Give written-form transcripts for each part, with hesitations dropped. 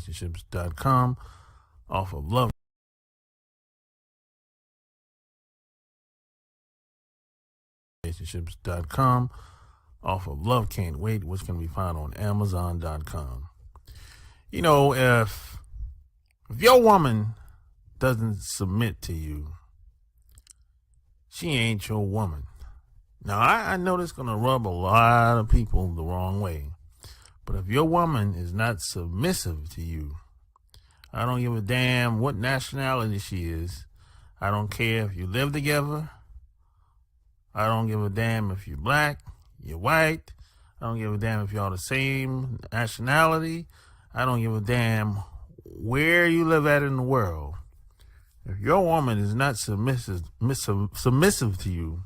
relationships.com off of love. Relationships.com off of Love Can't Wait, which can be found on Amazon.com. You know, if your woman doesn't submit to you, she ain't your woman. Now, I know this is going to rub a lot of people the wrong way, but if your woman is not submissive to you, I don't give a damn what nationality she is. I don't care if you live together. I don't give a damn if you're black, you're white. I don't give a damn if y'all the same nationality. I don't give a damn where you live at in the world. If your woman is not submissive to you,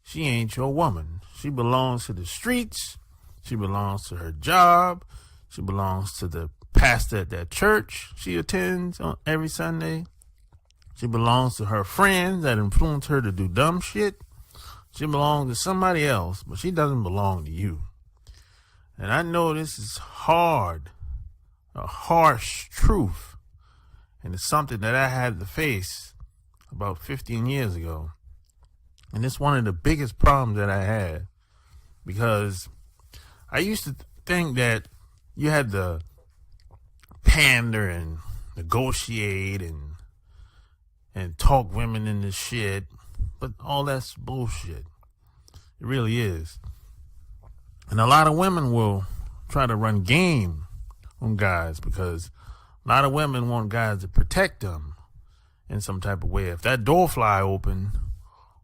she ain't your woman. She belongs to the streets. She belongs to her job. She belongs to the pastor at that church she attends on every Sunday. She belongs to her friends that influence her to do dumb shit. She belongs to somebody else, but she doesn't belong to you. And I know this is hard, a harsh truth. And it's something that I had to face about 15 years ago. And it's one of the biggest problems that I had, because I used to think that you had to pander and negotiate and talk women into shit, but all that's bullshit. It really is. And a lot of women will try to run game on guys because a lot of women want guys to protect them in some type of way. If that door fly open,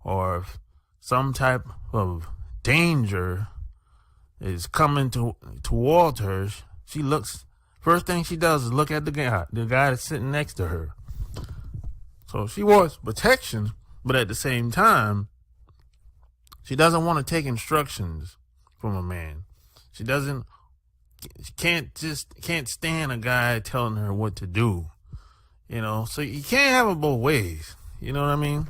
or if some type of danger is coming towards her, she looks, first thing she does is look at the guy that's sitting next to her. So she wants protection, but at the same time, she doesn't want to take instructions from a man. She can't stand a guy telling her what to do. You know, so you can't have it both ways. You know what I mean?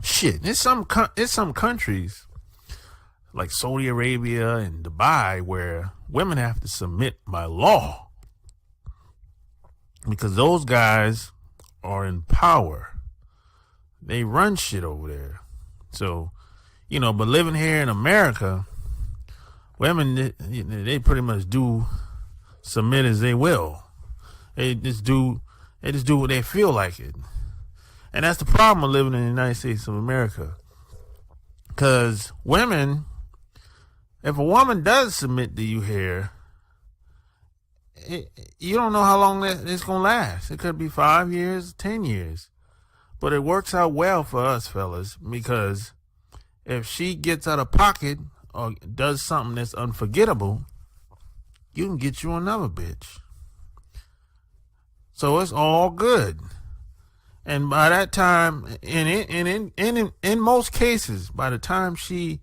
Shit, there's some countries like Saudi Arabia and Dubai where women have to submit by law because those guys are in power. They run shit over there. So, you know, but living here in America, women, they pretty much do submit as they will. They just do what they feel like it. And that's the problem of living in the United States of America. Because women, if a woman does submit to you here, you don't know how long it's going to last. It could be 5 years, 10 years. But it works out well for us fellas, because if she gets out of pocket or does something that's unforgettable, you can get you another bitch. So it's all good. And by that time, in most cases, by the time she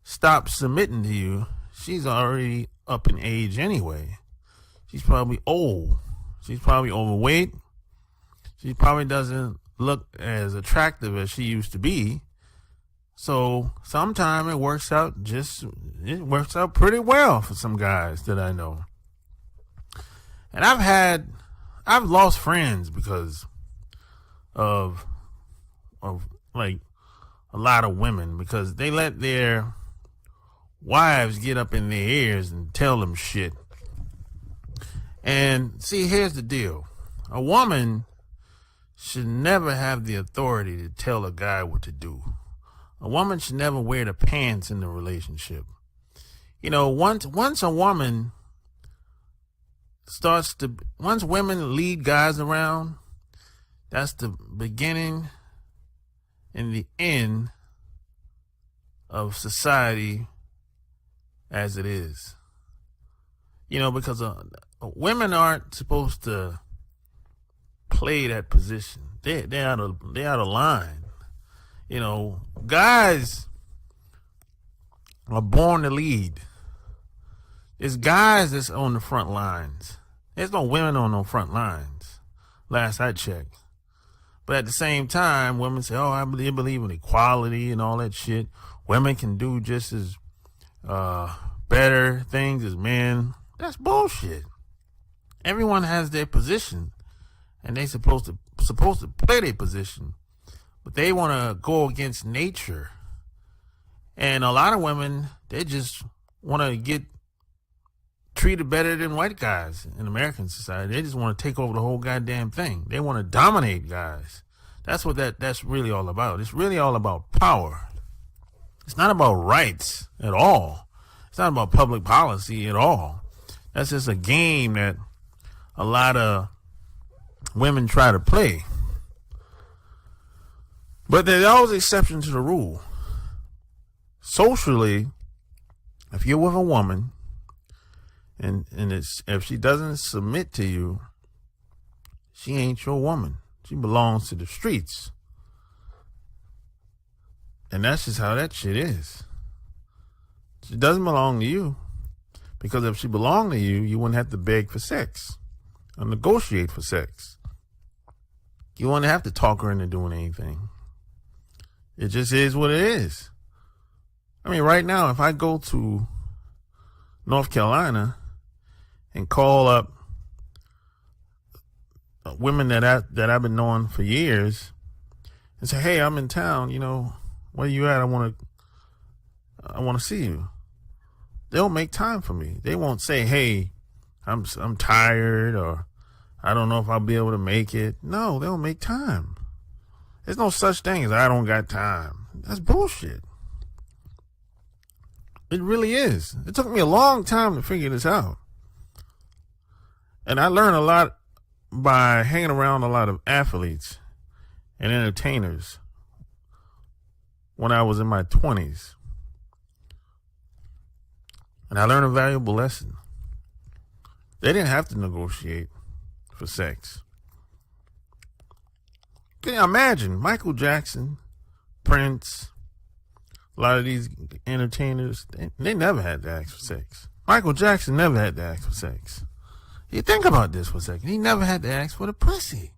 stops submitting to you, she's already up in age anyway. She's probably old. She's probably overweight. She probably doesn't look as attractive as she used to be. So sometimes it works out pretty well for some guys that I know. And I've lost friends because of like a lot of women, because they let their wives get up in their ears and tell them shit. And see, here's the deal. A woman should never have the authority to tell a guy what to do. A woman should never wear the pants in the relationship. You know, once a woman once women lead guys around, that's the beginning and the end of society as it is. You know, because women aren't supposed to play that position. They out of line. You know, guys are born to lead. It's guys that's on the front lines. There's no women on no front lines, last I checked. But at the same time, women say, oh, I believe in equality and all that shit. Women can do just as better things as men. That's bullshit. Everyone has their position, and they supposed to play their position, but they want to go against nature. And a lot of women, they just want to get treated better than white guys in American society. They just want to take over the whole goddamn thing. They want to dominate guys. That's what that's really all about. It's really all about power. It's not about rights at all. It's not about public policy at all. That's just a game that a lot of women try to play. But there's always an exception to the rule. Socially, if you're with a woman and if she doesn't submit to you, she ain't your woman. She belongs to the streets. And that's just how that shit is. She doesn't belong to you. Because if she belonged to you, you wouldn't have to beg for sex or negotiate for sex. You wouldn't have to talk her into doing anything. It just is what it is. I mean, right now, if I go to North Carolina and call up women that I've been knowing for years and say, "Hey, I'm in town, where you at? I want to see you." They'll make time for me. They won't say, "Hey, I'm tired," or "I don't know if I'll be able to make it." No, they'll make time. There's no such thing as "I don't got time." That's bullshit. It really is. It took me a long time to figure this out. And I learned a lot by hanging around a lot of athletes and entertainers when I was in my 20s. And I learned a valuable lesson. They didn't have to negotiate for sex. Can you imagine Michael Jackson, Prince, a lot of these entertainers, they never had to ask for sex. Michael Jackson never had to ask for sex. You think about this for a second. He never had to ask for the pussy.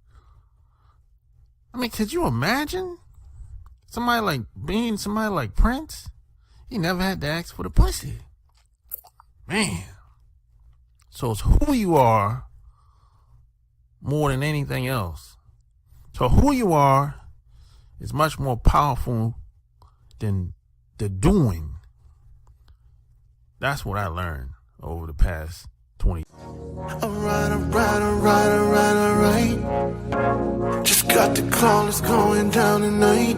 I mean, could you imagine somebody like Prince? He never had to ask for the pussy. Man. So it's who you are more than anything else. So who you are is much more powerful than the doing. That's what I learned over the past 20. Alright. Just got the call, it's going down tonight.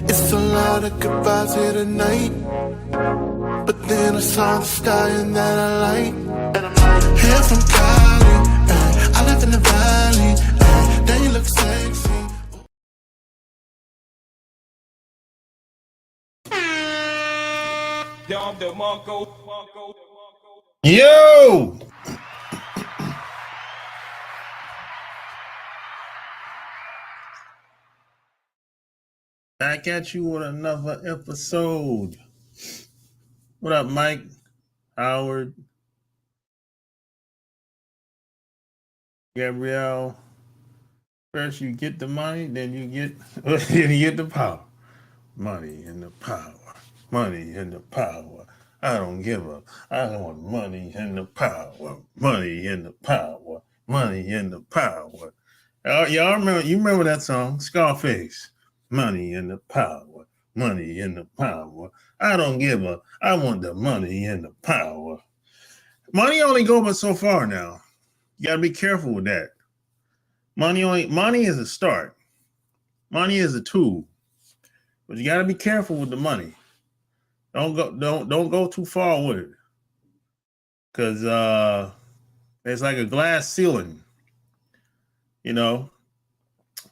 It's a lot of goodbyes here tonight. But then I saw the sky and that I like. Here from Cali, I live in the valley. Then you look sexy. Yo! Back at you with another episode. What up, Mike? Howard? Gabrielle? First you get the money, then you get the power. Money and the power. Money and the power. I don't give up. I want money and the power. Money and the power. Money and the power. Y'all remember that song? Scarface. Money and the power. Money and the power. I don't give up. I want the money and the power. Money only go but so far now. You gotta be careful with that. Money is a start. Money is a tool. But you gotta be careful with the money. Don't go too far with it. Cause it's like a glass ceiling.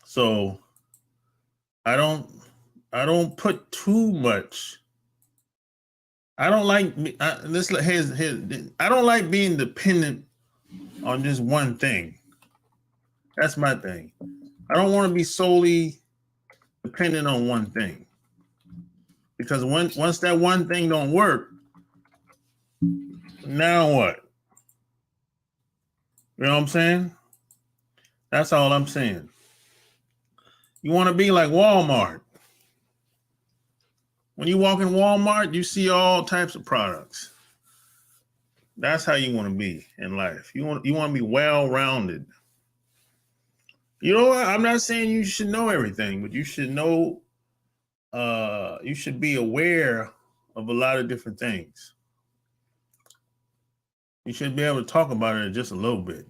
So I don't put too much. I don't like I don't like being dependent on just one thing. That's my thing. I don't want to be solely dependent on one thing. Because once that one thing don't work, now what? You know what I'm saying? That's all I'm saying. You want to be like Walmart. When you walk in Walmart, you see all types of products. That's how you want to be in life. You want to be well-rounded. You know what? I'm not saying you should know everything, but you should know. You should be aware of a lot of different things. You should be able to talk about it just a little bit.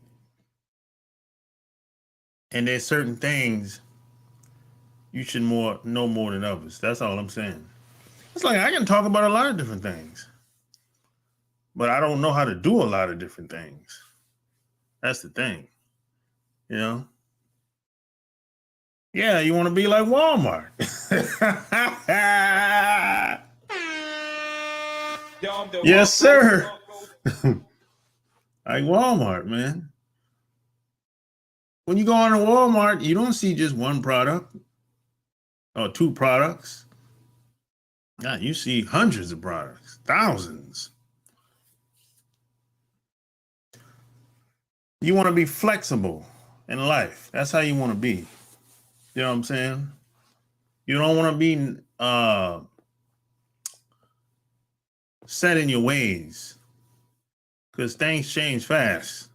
And there's certain things you should know more than others. That's all I'm saying. It's like I can talk about a lot of different things, but I don't know how to do a lot of different things. That's the thing, you know? Yeah, you want to be like Walmart. Yes, sir. Like Walmart, man. When you go on to Walmart, you don't see just one product or two products. Yeah, you see hundreds of products, thousands. You want to be flexible in life. That's how you want to be. You know what I'm saying? You don't want to be set in your ways because things change fast,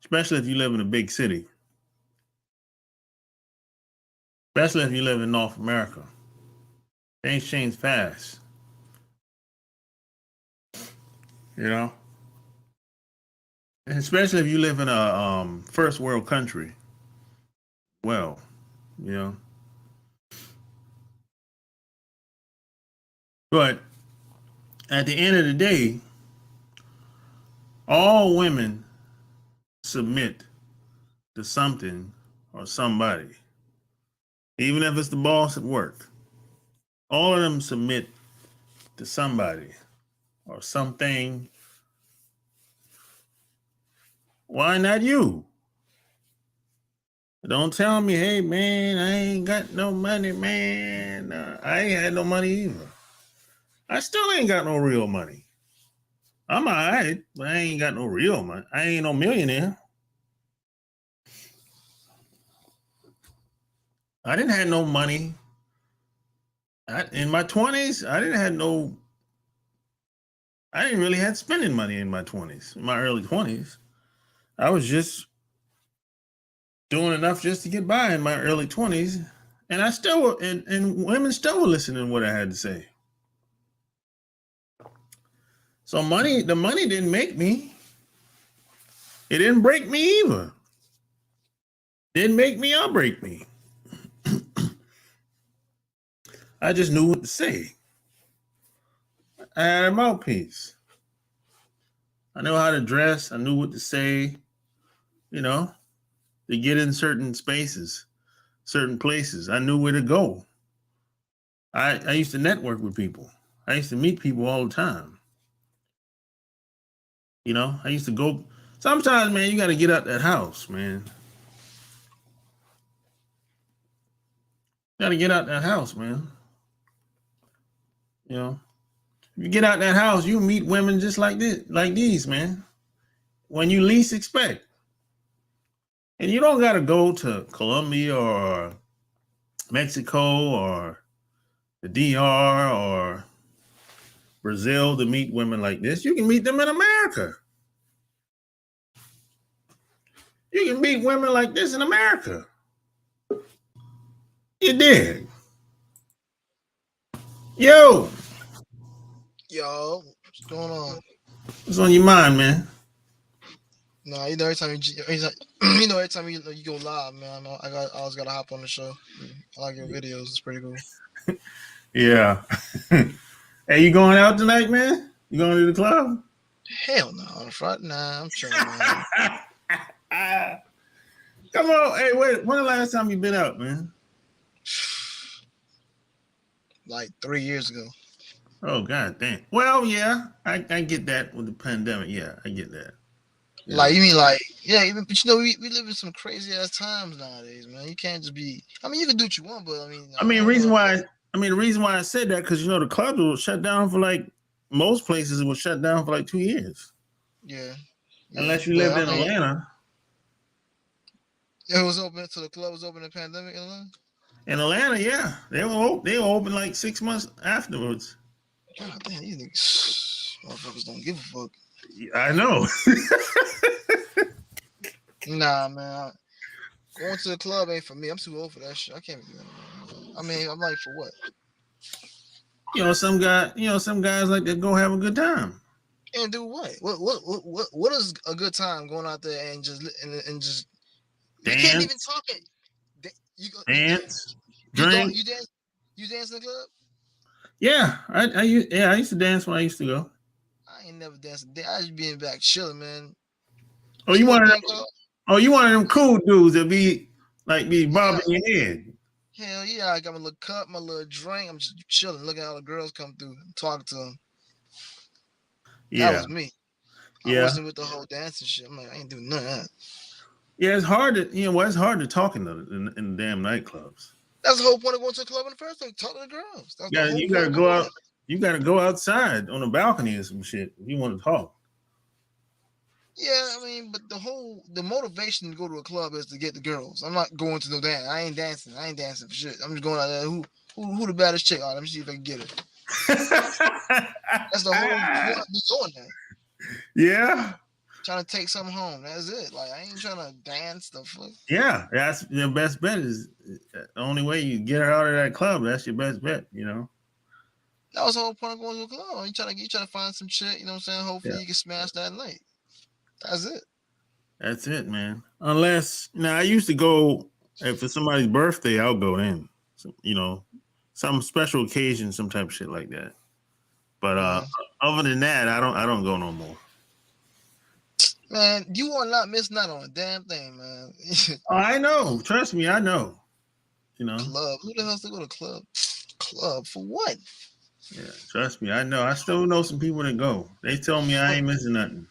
especially if you live in a big city, especially if you live in North America. Things change fast, you know, and especially if you live in a first world country. Well, you know, but at the end of the day, all women submit to something or somebody, even if it's the boss at work. All of them submit to somebody or something. Why not you? Don't tell me, hey, man, I ain't got no money, man. I ain't had no money either. I still ain't got no real money. I'm all right, but I ain't got no real money. I ain't no millionaire. I didn't have no money. In my 20s, I didn't really have spending money in my 20s, in my early 20s. I was just doing enough just to get by in my early 20s. And I still, and women still were listening to what I had to say. So the money didn't make me. It didn't break me either. Didn't make me or break me. I just knew what to say. I had a mouthpiece. I knew how to dress. I knew what to say, you know, to get in certain spaces, certain places. I knew where to go. I used to network with people. I used to meet people all the time. You know, I used to go. Sometimes, man, you got to get out that house, man. Got to get out that house, man. You know, if you get out that house, you meet women just like these, man. When you least expect. And you don't got to go to Colombia or Mexico or the DR or Brazil to meet women like this. You can meet them in America. You can meet women like this in America. You dig? Yo. Yo, what's going on? What's on your mind, man? Nah, you know every time every time you go live, man. I always gotta hop on the show. I like your videos. It's pretty cool. Yeah. Hey, you going out tonight, man? You going to the club? Hell no, on the front. Nah, I'm chilling, man. Come on. Hey, wait. When the last time you been out, man? Like 3 years ago. Oh, God damn. Well, yeah, I get that with the pandemic. Yeah, I get that. Yeah. Like, you mean like, yeah, but you know, we live in some crazy ass times nowadays, man. You can't just be, I mean, you can do what you want, but the reason why I said that, because, you know, the clubs were shut down for like, most places were shut down for like 2 years. Yeah. Unless you lived in Atlanta. It was open, so the club was open in the pandemic in Atlanta? In Atlanta, yeah. They were open like 6 months afterwards. God damn, these niggas, motherfuckers don't give a fuck. I know. Nah, man. Going to the club ain't for me. I'm too old for that shit. I can't be doing that. I mean, I'm like, for what? Some guys like to go have a good time. And do what? What is a good time going out there and just Dance, you can't even talk it. dance, You don't drink. you dance in the club? Yeah, I used to dance when I used to go. I ain't never danced. I just be in the back chilling, man. Oh, What's you the little one of thing them? called? Oh, you one of them cool dudes that be Yeah, bobbing your head. hell yeah. I got my little cup, my little drink. I'm just chilling, looking at all the girls come through, talking to them. That Yeah, was me. I yeah, wasn't with the whole dancing shit. I'm like, I ain't doing none of that. yeah. It's hard to it's hard to talk in the damn nightclubs. That's the whole point of going to a club in the first place. Talk to the girls. That's the Yeah, whole you point gotta of go going out. there. You gotta go outside on a balcony or some shit if you want to talk. Yeah, I mean, but the motivation to go to a club is to get the girls. I'm not going to no dance. I ain't dancing. I ain't dancing for shit. I'm just going out there. Who the baddest chick? Let me see if I can get it. That's the whole point of me going there. Yeah, Trying to take something home. That's it. Like I ain't trying to dance the fuck. yeah. That's your best bet. Is the only way you get her out of that club. That's your best bet. That was the whole point of going to a club. You trying to find some chick. You know what I'm saying? Hopefully Yeah, you can smash that night. That's it. that's it, man. Unless I used to go if for somebody's birthday, I'll go in. So, some special occasion, some type of shit like that. But Mm. other than that, I don't go no more. Man, you are not missing out on a damn thing, man. Oh, I know. Trust me, I know. Club. Who the hell's to go to club? Club for what? Yeah, trust me, I know. I still know some people that go. They tell me I ain't missing nothing.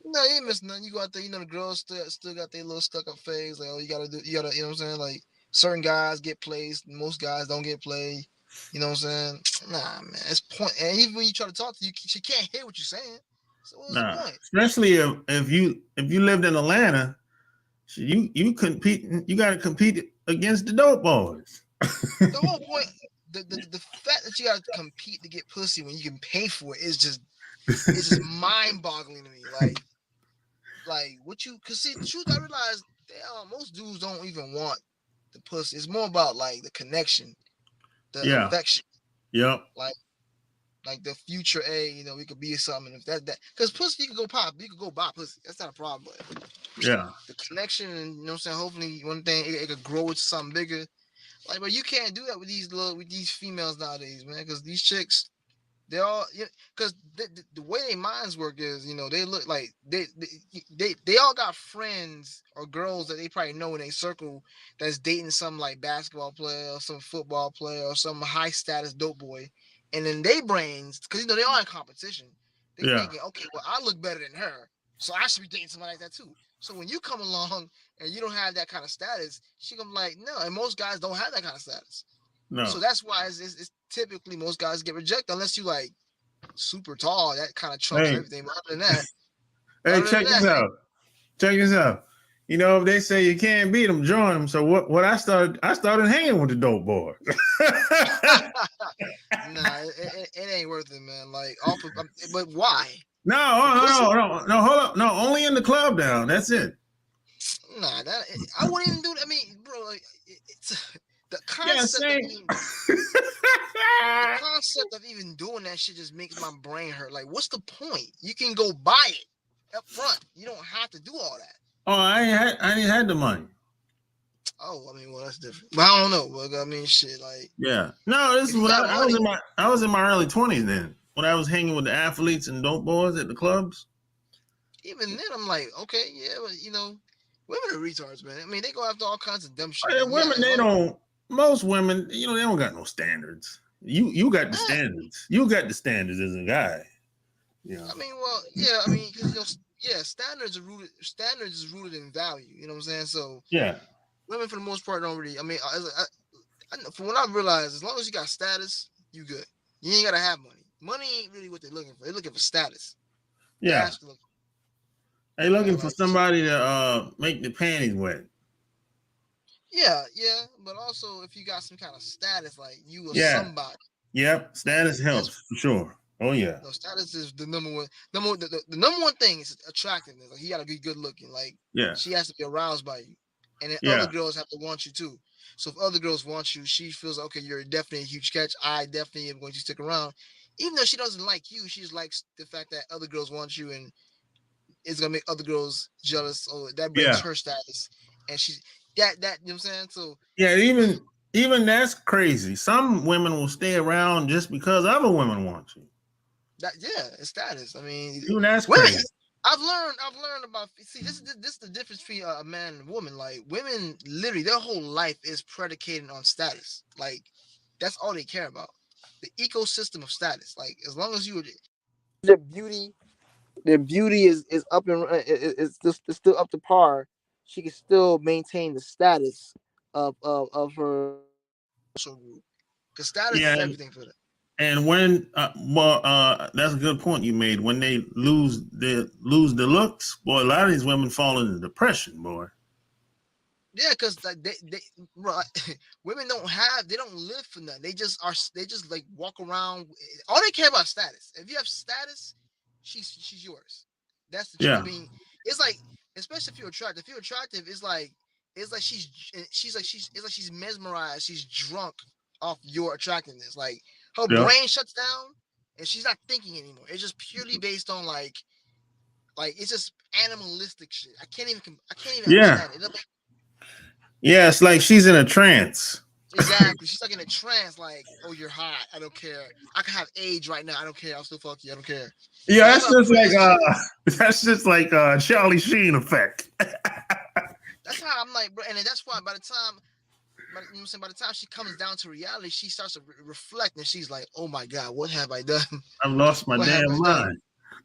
No, you ain't missing nothing. You go out there, the girls still got their little stuck up phase. Like, oh, you gotta, you know what I'm saying? Like, certain guys get placed, most guys don't get played. You know what I'm saying? Nah, man, it's point. And even when you try to talk to you, she can't hear what you're saying. So what's the Nah, point? especially if you lived in Atlanta, you compete. You got to compete against the dope boys. The whole point, the fact that you gotta compete to get pussy when you can pay for it is just mind-boggling to me. Like what you? Cause see, the truth, I realize most dudes don't even want the pussy. It's more about like the connection, the Yeah. affection, Yep. like the future. We could be something. If that, because pussy, you could go pop, you could go buy pussy. That's not a problem. But Yeah. the connection, and you know what I'm saying. Hopefully, one thing it could grow into something bigger. Like, but you can't do that with these females nowadays, man. Because these chicks, they all, because the way their minds work is, they look like they all got friends or girls that they probably know in a circle that's dating some like basketball player or some football player or some high status dope boy, and in their brains, because they are in competition, they Yeah. thinking, okay, well, I look better than her, so I should be dating somebody like that too. So when you come along and you don't have that kind of status, she gonna be like, no, and most guys don't have that kind of status. No. So that's why it's typically most guys get rejected unless you like super tall. That kind of trumps Hey. everything. But other than that, Hey, check this out. Check this out. If they say you can't beat them, join them. So what I started hanging with the dope boys. nah, it ain't worth it, man. Like but why? No, hold up. No, only in the club now. That's it. Nah, I wouldn't even do that. I mean, bro, like, it's the Yeah, concept same. the concept of even doing that shit just makes my brain hurt. Like, what's the point? You can go buy it up front. You don't have to do all that. Oh, I ain't had the money. Oh, I mean, well, that's different. But I don't know. But I mean, shit, like, Yeah. No, this is when I was in my early 20s then. When I was hanging with the athletes and dope boys at the clubs. Even then, I'm like, okay, yeah, but women are retards, man. I mean, they go after all kinds of dumb shit. Yeah, women, they don't. Most women, they don't got no standards. You got the standards. You got the standards as a guy. Yeah. I mean, well, yeah, I mean, because standards is rooted in value. You know what I'm saying? So yeah, women for the most part don't really. I mean, from what I've realized, as long as you got status, you good. You ain't gotta have money. Money ain't really what they're looking for. They're looking for status. Yeah. They looking for somebody to make the panties wet. Yeah, but also if you got some kind of status, like you or somebody. Yep, status helps for sure. Oh yeah. No, status is the number one. The number one thing is attractiveness. Like, he gotta be good looking. Like, Yeah. she has to be aroused by you, and then other Yeah. girls have to want you too. So if other girls want you, she feels like, okay, you're definitely a huge catch. I definitely am going to stick around, even though she doesn't like you. She just likes the fact that other girls want you, and it's gonna make other girls jealous. Oh, that brings Yeah. her status, and she's that. You know what I'm saying? So Yeah. Even that's crazy. Some women will stay around just because other women want you. that, yeah, it's status. I mean, Even that's women. crazy. I've learned about. See, this is the difference between a man and a woman. Like, women, literally, their whole life is predicated on status. Like, that's all they care about. The ecosystem of status. Like, as long as you, their beauty, is up and it's still up to par. She can still maintain the status of her social group. Because status Yeah. is everything for them. And when that's a good point you made. When they lose the looks, boy, a lot of these women fall into depression, boy. Yeah, because like bro, women they don't live for nothing. They just like walk around. All they care about is status. If you have status, she's yours. That's the truth. I Yeah. mean, it's like, especially if you're attractive. If you're attractive, it's like it's like she's mesmerized. She's drunk off your attractiveness. Like, her Yeah. brain shuts down and she's not thinking anymore. It's just purely based on like it's just animalistic shit. I can't even Yeah. understand it. Yeah. It's like she's in a trance. Exactly. She's like in a trance, like, oh, you're hot. I don't care. I can have AIDS right now. I don't care. I'll still fuck you. I don't care. Yeah, That's that's how just like crazy she is. Charlie Sheen effect. That's how I'm like, bro. And then that's why by the time, you know what I'm saying, by the time she comes down to reality, she starts to reflect and she's like, oh my God, what have I done? I've lost my What have damn I done?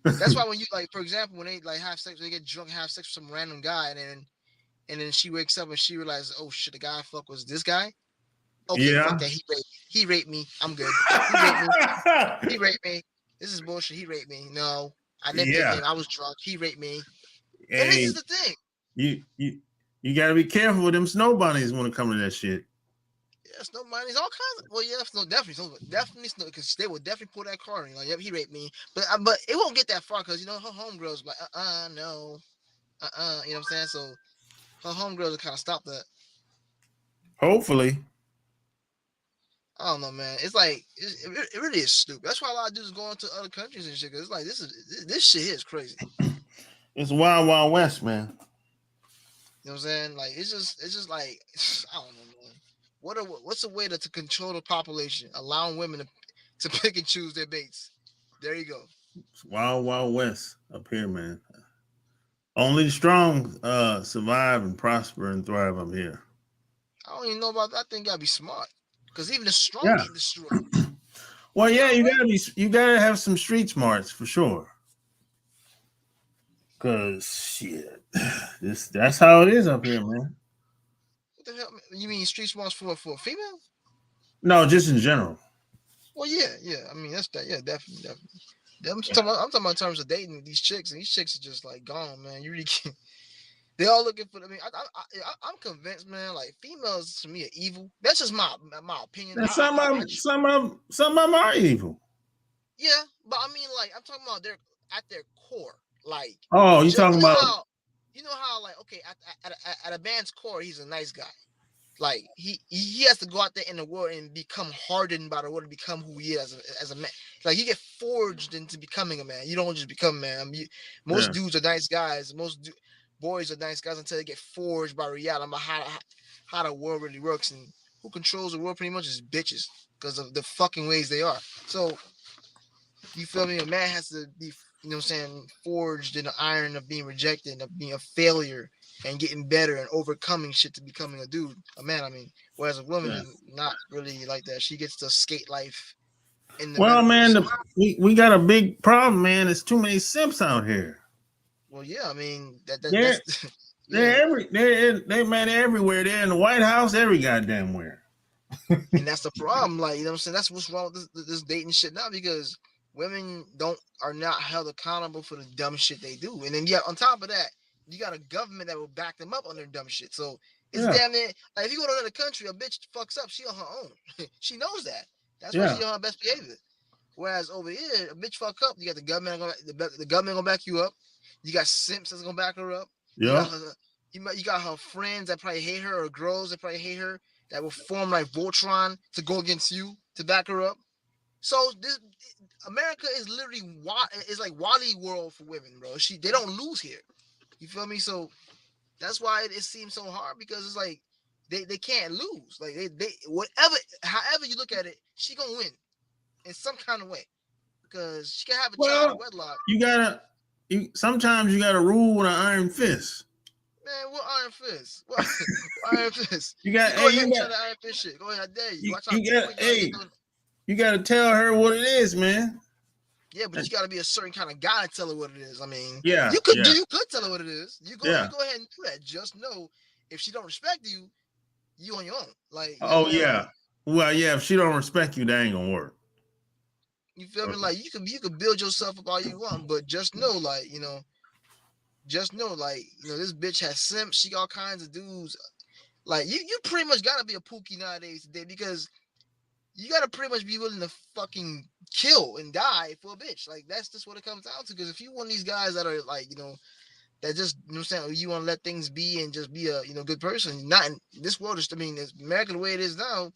mind. That's why when you, like, for example, when they like have sex, they get drunk, have sex with some random guy, and then she wakes up and she realizes, oh shit, the guy I fuck was this guy. Okay, fuck Yeah. that. He raped me. I'm good. He raped me. He raped me. This is bullshit. He raped me. No, I didn't hit Yeah. him. I was drunk. He raped me. And this is Hey, the thing. you gotta be careful with them snow bunnies when it comes to that shit. Yeah, snow bunnies, all kinds of. Well, yeah, definitely snow, because they will definitely pull that card and like, yep, he raped me. But it won't get that far because her homegirls like, no, you know what I'm saying? So her homegirls will kind of stop that. Hopefully. I don't know, man. It's like it really is stupid. That's why a lot of dudes go into other countries and shit. Cause it's like this shit here is crazy. It's wild, wild west, man. You know what I'm saying? Like, it's just like, I don't know, man. What's a way to control the population, allowing women to pick and choose their baits? There you go. It's wild, wild west up here, man. Only the strong survive and prosper and thrive up here. I don't even know about that. I think you gotta be smart, because even the strong Yeah. get destroyed. Well, You yeah, know what? you gotta have some street smarts for sure. Cause shit, that's how it is up here, man. What the hell? You mean street smarts for a female? No, just in general. Well, yeah, yeah. I mean, that's that. Yeah, definitely, definitely. I'm talking about in terms of dating with these chicks, and these chicks are just like gone, man. You really can't. They all looking for. I mean, I'm convinced, man. Like, females to me are evil. That's just my opinion. And some of them are evil. Yeah, but I mean, like, I'm talking about their at their core. Like, Oh, you you talking know about? how like, okay, at a man's core, he's a nice guy. Like, he has to go out there in the world and become hardened by the world to become who he is as a man. Like, he get forged into becoming a man. You don't just become a man. I mean, most Yeah, dudes are nice guys. Boys are nice guys until they get forged by reality about how the world really works, and who controls the world pretty much is bitches because of the fucking ways they are. So, you feel me? A man has to be, you know what I'm saying, forged in the iron of being rejected, of being a failure, and getting better and overcoming shit to becoming a dude, a man. I mean, whereas a woman yeah. is not really like that. She gets to skate life in the Well, middle. man, So, we got a big problem, man. There's too many simps out here. well, yeah, I mean They're that's yeah, they're everywhere. They're in the White House, every goddamn where. and that's the problem. Like, you know what I'm saying? That's what's wrong with this dating shit now, because women are not held accountable for the dumb shit they do. And then, yeah, on top of that, you got a government that will back them up on their dumb shit. So it's Yeah, damn near like, if you go to another country, a bitch fucks up, she on her own. She knows that. That's why yeah, she on her best behavior. Whereas over here, a bitch fuck up, you got the government the government gonna back you up. You got simps that's gonna back her up. You got Yeah. her, you got her friends that probably hate her, or girls that probably hate her, that will form like Voltron to go against you to back her up. So this America is literally it's like Wally World for women, bro. They don't lose here. You feel me? So that's why it seems so hard, because it's like they can't lose. Like they whatever, however you look at it, she gonna win in some kind of way, because she can have a child out of Well, wedlock. sometimes you gotta rule with an iron fist. Man, what iron fist? What iron fist? You got, You go hey, ahead and try the iron fist shit. Go ahead, I dare you. Watch how quick y'all get done. you gotta tell her what it is, man. Yeah, but you gotta be a certain kind of guy to tell her what it is. I mean, Yeah, you could yeah. you could tell her what it is. You go ahead and do that. Just know, if she don't respect you, you on your own. Like, you know what Oh I'm saying? yeah. Like, Well, yeah. If she don't respect you, that ain't gonna work. you feel me? Like, you could build yourself up all you want, but just know, like, this bitch has simps. She got all kinds of dudes. Like, you pretty much gotta be a pookie nowadays today, because you gotta pretty much be willing to fucking kill and die for a bitch. Like, that's just what it comes down to. Because if you want these guys that are like, that just, you know what I'm saying, you want to let things be and just be a good person. Not in this world. Is, I mean, it's America the way it is now.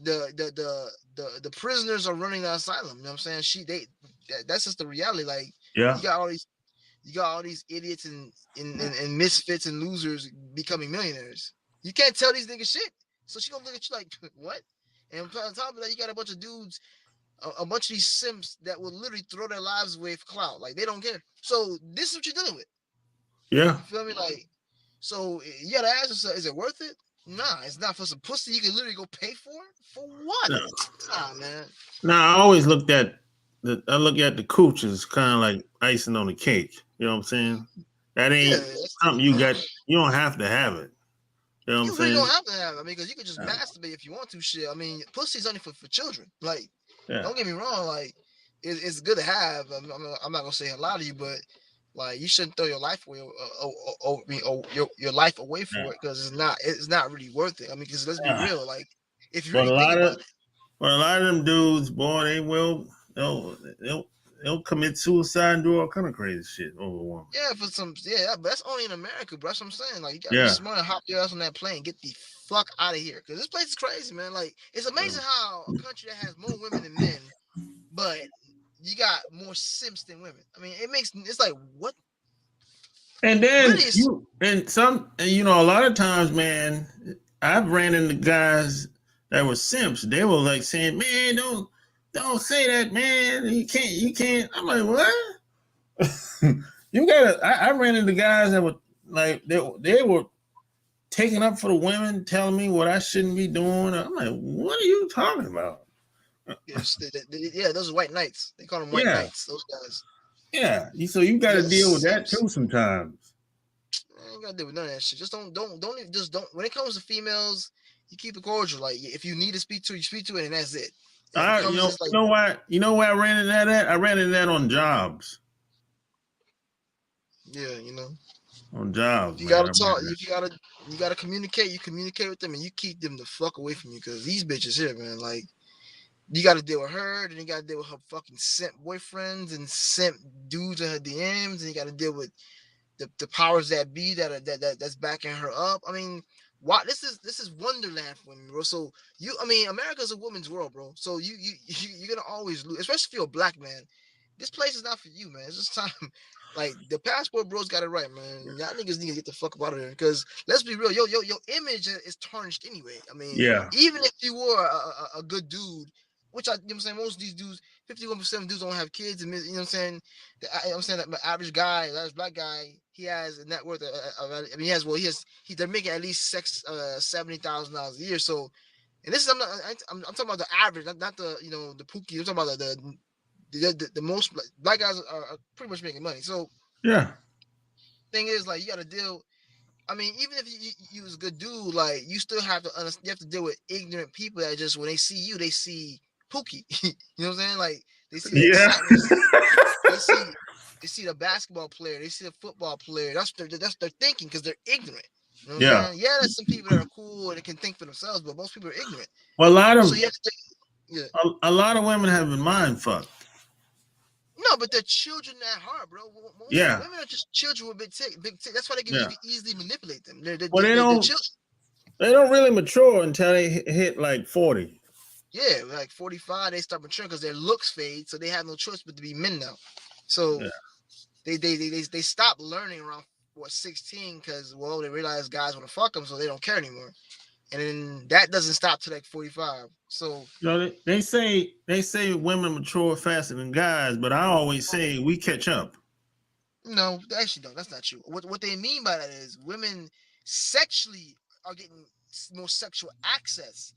The prisoners are running the asylum. You know what I'm saying? That's just the reality. Like, Yeah. you got all these idiots and misfits and losers becoming millionaires. You can't tell these niggas shit. So she gonna look at you like, what? And on top of that, you got a bunch of dudes, a bunch of these simps that will literally throw their lives away for clout. Like, they don't care. So this is what you're dealing with. Yeah. You feel me? Like, so you gotta ask yourself, is it worth it? Nah, it's not. For some pussy you can literally go pay for what? No. Nah, man. Now I always look at the cooch as kind of like icing on the cake. You know what I'm saying? That ain't something you got. You don't have to have it. You know what I'm You really saying? don't have to have it. I mean, because you can just masturbate if you want to. Shit. I mean, pussy's only for children. Like, don't get me wrong. Like, it's good to have. I'm not gonna say a lot of you, but like, you shouldn't throw your life away, your life away for it, because it's not really worth it. I mean, because let's be real. Like, if you really think about it. But a lot of them dudes, boy, they'll commit suicide and do all kind of crazy shit over one. Yeah, but that's only in America, bro. That's what I'm saying. Like, you gotta be smart and hop your ass on that plane, get the fuck out of here, because this place is crazy, man. Like, it's amazing how a country that has more women than men, but you got more simps than women. I mean, it's like, what? And then a lot of times, man, I've ran into guys that were simps. They were like saying, "Man, don't say that, man. You can't." I'm like, "What?" You gotta. I ran into guys that were like they were taking up for the women, telling me what I shouldn't be doing. I'm like, "What are you talking about?" Yeah, those are white knights. They call them white knights. Those guys. Yeah, so you got to deal with that too sometimes. I ain't got to deal with none of that shit. Just don't. When it comes to females, you keep it cordial. Like, if you need to speak to her, you speak to it, and that's it. You know why I ran into that at? I ran into that on jobs. Yeah, on jobs. You gotta talk. You gotta communicate. You communicate with them, and you keep them the fuck away from you, because these bitches here, man, like, you got to deal with her, then you got to deal with her fucking simp boyfriends and simp dudes in her DMs, and you got to deal with the powers that be that's backing her up. I mean, this is Wonderland for women, bro. So America's a woman's world, bro. So you're gonna always lose, especially if you're a black man. This place is not for you, man. It's just time. Like, the passport bros got it right, man. Y'all niggas need to get the fuck out of there, because let's be real, your image is tarnished anyway. I mean, even if you were a good dude, which I'm saying, most of these dudes, 51% of dudes don't have kids, and I'm saying, I'm saying that the average black guy, he has a net worth. They're making at least $70,000 a year. So, and this is I'm talking about the average, not the the pookie. I'm talking about the most black guys are pretty much making money. So thing is, like, you got to deal. I mean, even if you was a good dude, like, you still have to understand. You have to deal with ignorant people that just, when they see you, they see pookie. You know what I'm saying? Like, they see the excitement. They see the basketball player. They see the football player. That's their thinking, because they're ignorant. You know what I'm saying? Yeah, there's some people that are cool and they can think for themselves, but most people are ignorant. Well, a lot of Yeah. A lot of women have been mind fucked. No, but they're children at heart, bro. Most Yeah. women are just children with big tick. That's why you can easily manipulate them. They're Well, children. they don't really mature until they hit like 40. Yeah, like 45, they start maturing because their looks fade, so they have no choice but to be men now. So they stop learning around 16 because they realize guys want to fuck them, so they don't care anymore. And then that doesn't stop till like 45. So they say women mature faster than guys, but I always say we catch up. no, actually no, that's not true. What they mean by that is women sexually are getting more sexual access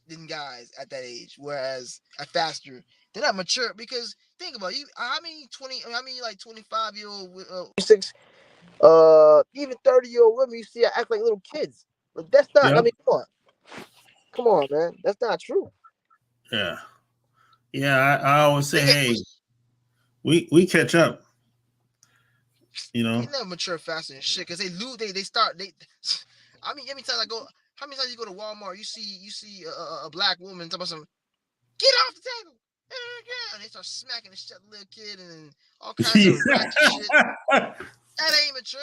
than guys at that age, whereas at faster, they're not mature because think about it, how many 25-year-old, 6, even 30-year-old women you see act like little kids. But that's not. Yeah. I mean, come on, man, that's not true. Yeah. I always say, hey, we catch up. You know, They never mature faster than shit because they lose. They start. I mean, every time I go, how many times you go to Walmart, you see a black woman talking about some, get off the table, and they start smacking the shit out of the little kid and all kinds of ratchet shit. That ain't mature.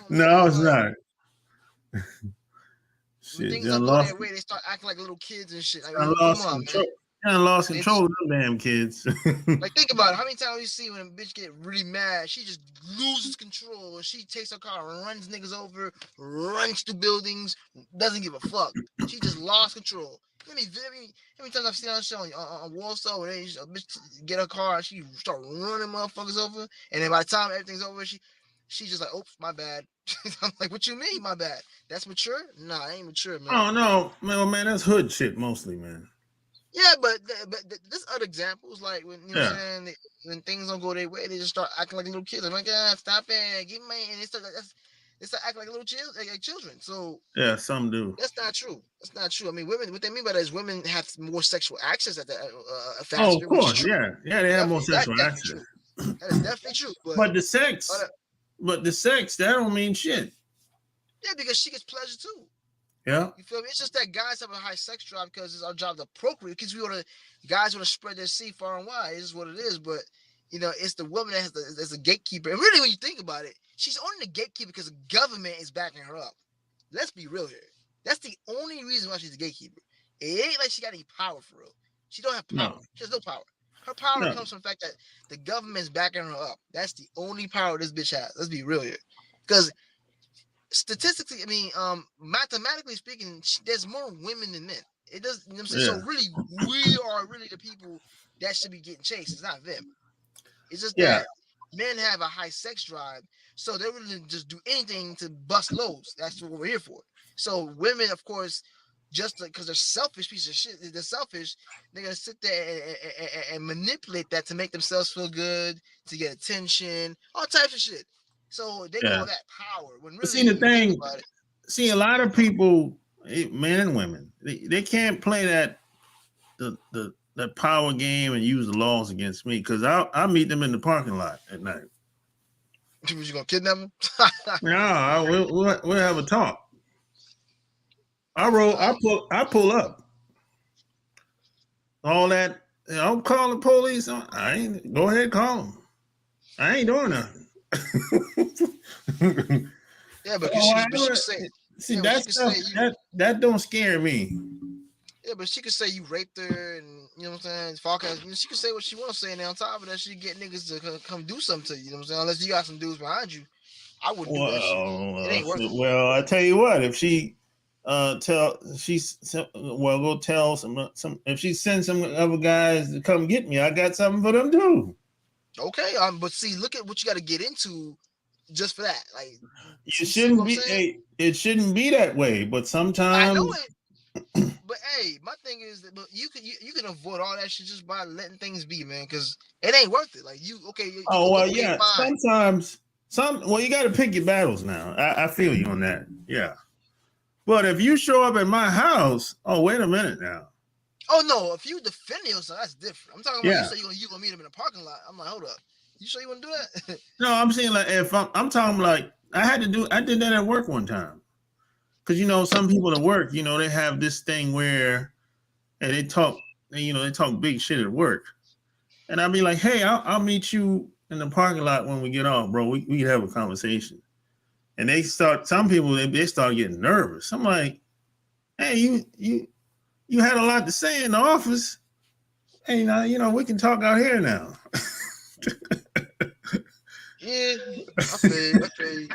On, no, it's like, not. when Shit, things don't go their way, they start acting like little kids and shit. I mean, come on, man. I lost control of them damn kids. Like, think about it. How many times you see when a bitch get really mad, she just loses control and she takes her car and runs niggas over, runs through buildings, doesn't give a fuck. She just lost control. How many times I've seen on the show on Warsaw where a bitch get her car and she start running motherfuckers over, and then by the time everything's over, she's just like, oops, my bad. I'm like, what you mean, my bad? That's mature? Nah, I ain't mature, man. Oh no, man, that's hood shit mostly, man. Yeah, but there's other examples like when you know what I'm saying, when things don't go their way, they just start acting like little kids. I'm like, stop it, give me, and they start acting like little children. So yeah, some do. That's not true. That's not true. I mean, women. What they mean by that is women have more sexual access at the Oh, of faster, which is course, true. yeah, they have more sexual That's access. true. That is definitely true. But the sex, that don't mean shit. Yeah, because she gets pleasure too. Yeah. You feel me? It's just that guys have a high sex drive because it's our job to procreate. Because guys want to spread their seed far and wide. It's what it is. But it's the woman that that's a gatekeeper. And really, when you think about it, she's only the gatekeeper because the government is backing her up. Let's be real here. That's the only reason why she's a gatekeeper. It ain't like she got any power for real. She don't have power. No. She has no power. Her power comes from the fact that the government's backing her up. That's the only power this bitch has. Let's be real here. Because statistically, I mean, mathematically speaking, there's more women than men. It does, you know what I'm saying? So really, we are really the people that should be getting chased. It's not them. It's just that men have a high sex drive, so they're willing to just do anything to bust loads. That's what we're here for. So women, of course, just because they're selfish pieces of shit, they're selfish. They're gonna sit there and manipulate that to make themselves feel good, to get attention, all types of shit. So they call that power. When really, see the thing, a lot of people, men and women, they can't play that the power game and use the laws against me because I'll meet them in the parking lot at night. You gonna kidnap them? No, we'll have a talk. I pull up. All that, I'm calling the police. I ain't go ahead, call them. I ain't doing nothing. Yeah, but she could say. See, that don't scare me. Yeah, but she could say you raped her, and you know what I'm saying. She could say what she wants to say, and on top of that, she get niggas to come do something to you. You know what I'm saying? Unless you got some dudes behind you, I wouldn't do that shit. It ain't worth it. Well, I tell you what, if she go tell some if she sends some other guys to come get me, I got something for them too. Okay, but see, look at what you got to get it just for that. Like, it shouldn't be. It shouldn't be that way. But sometimes I know it. But hey, my thing is that you can avoid all that shit just by letting things be, man. Because it ain't worth it. Like sometimes you got to pick your battles now. I feel you on that. Yeah. But if you show up at my house, wait a minute now. Oh no! If you defend yourself, that's different. I'm talking about you say you gonna meet him in a parking lot. I'm like, hold up, you sure you want to do that? No, I'm saying like if I'm talking like I did that at work one time, because some people at work, they have this thing where they talk they talk big shit at work, and I'll be like, hey, I'll meet you in the parking lot when we get off, bro. We can have a conversation. And some people they start getting nervous. I'm like, hey, you had a lot to say in the office. Hey, now we can talk out here now. Yeah, I feel you.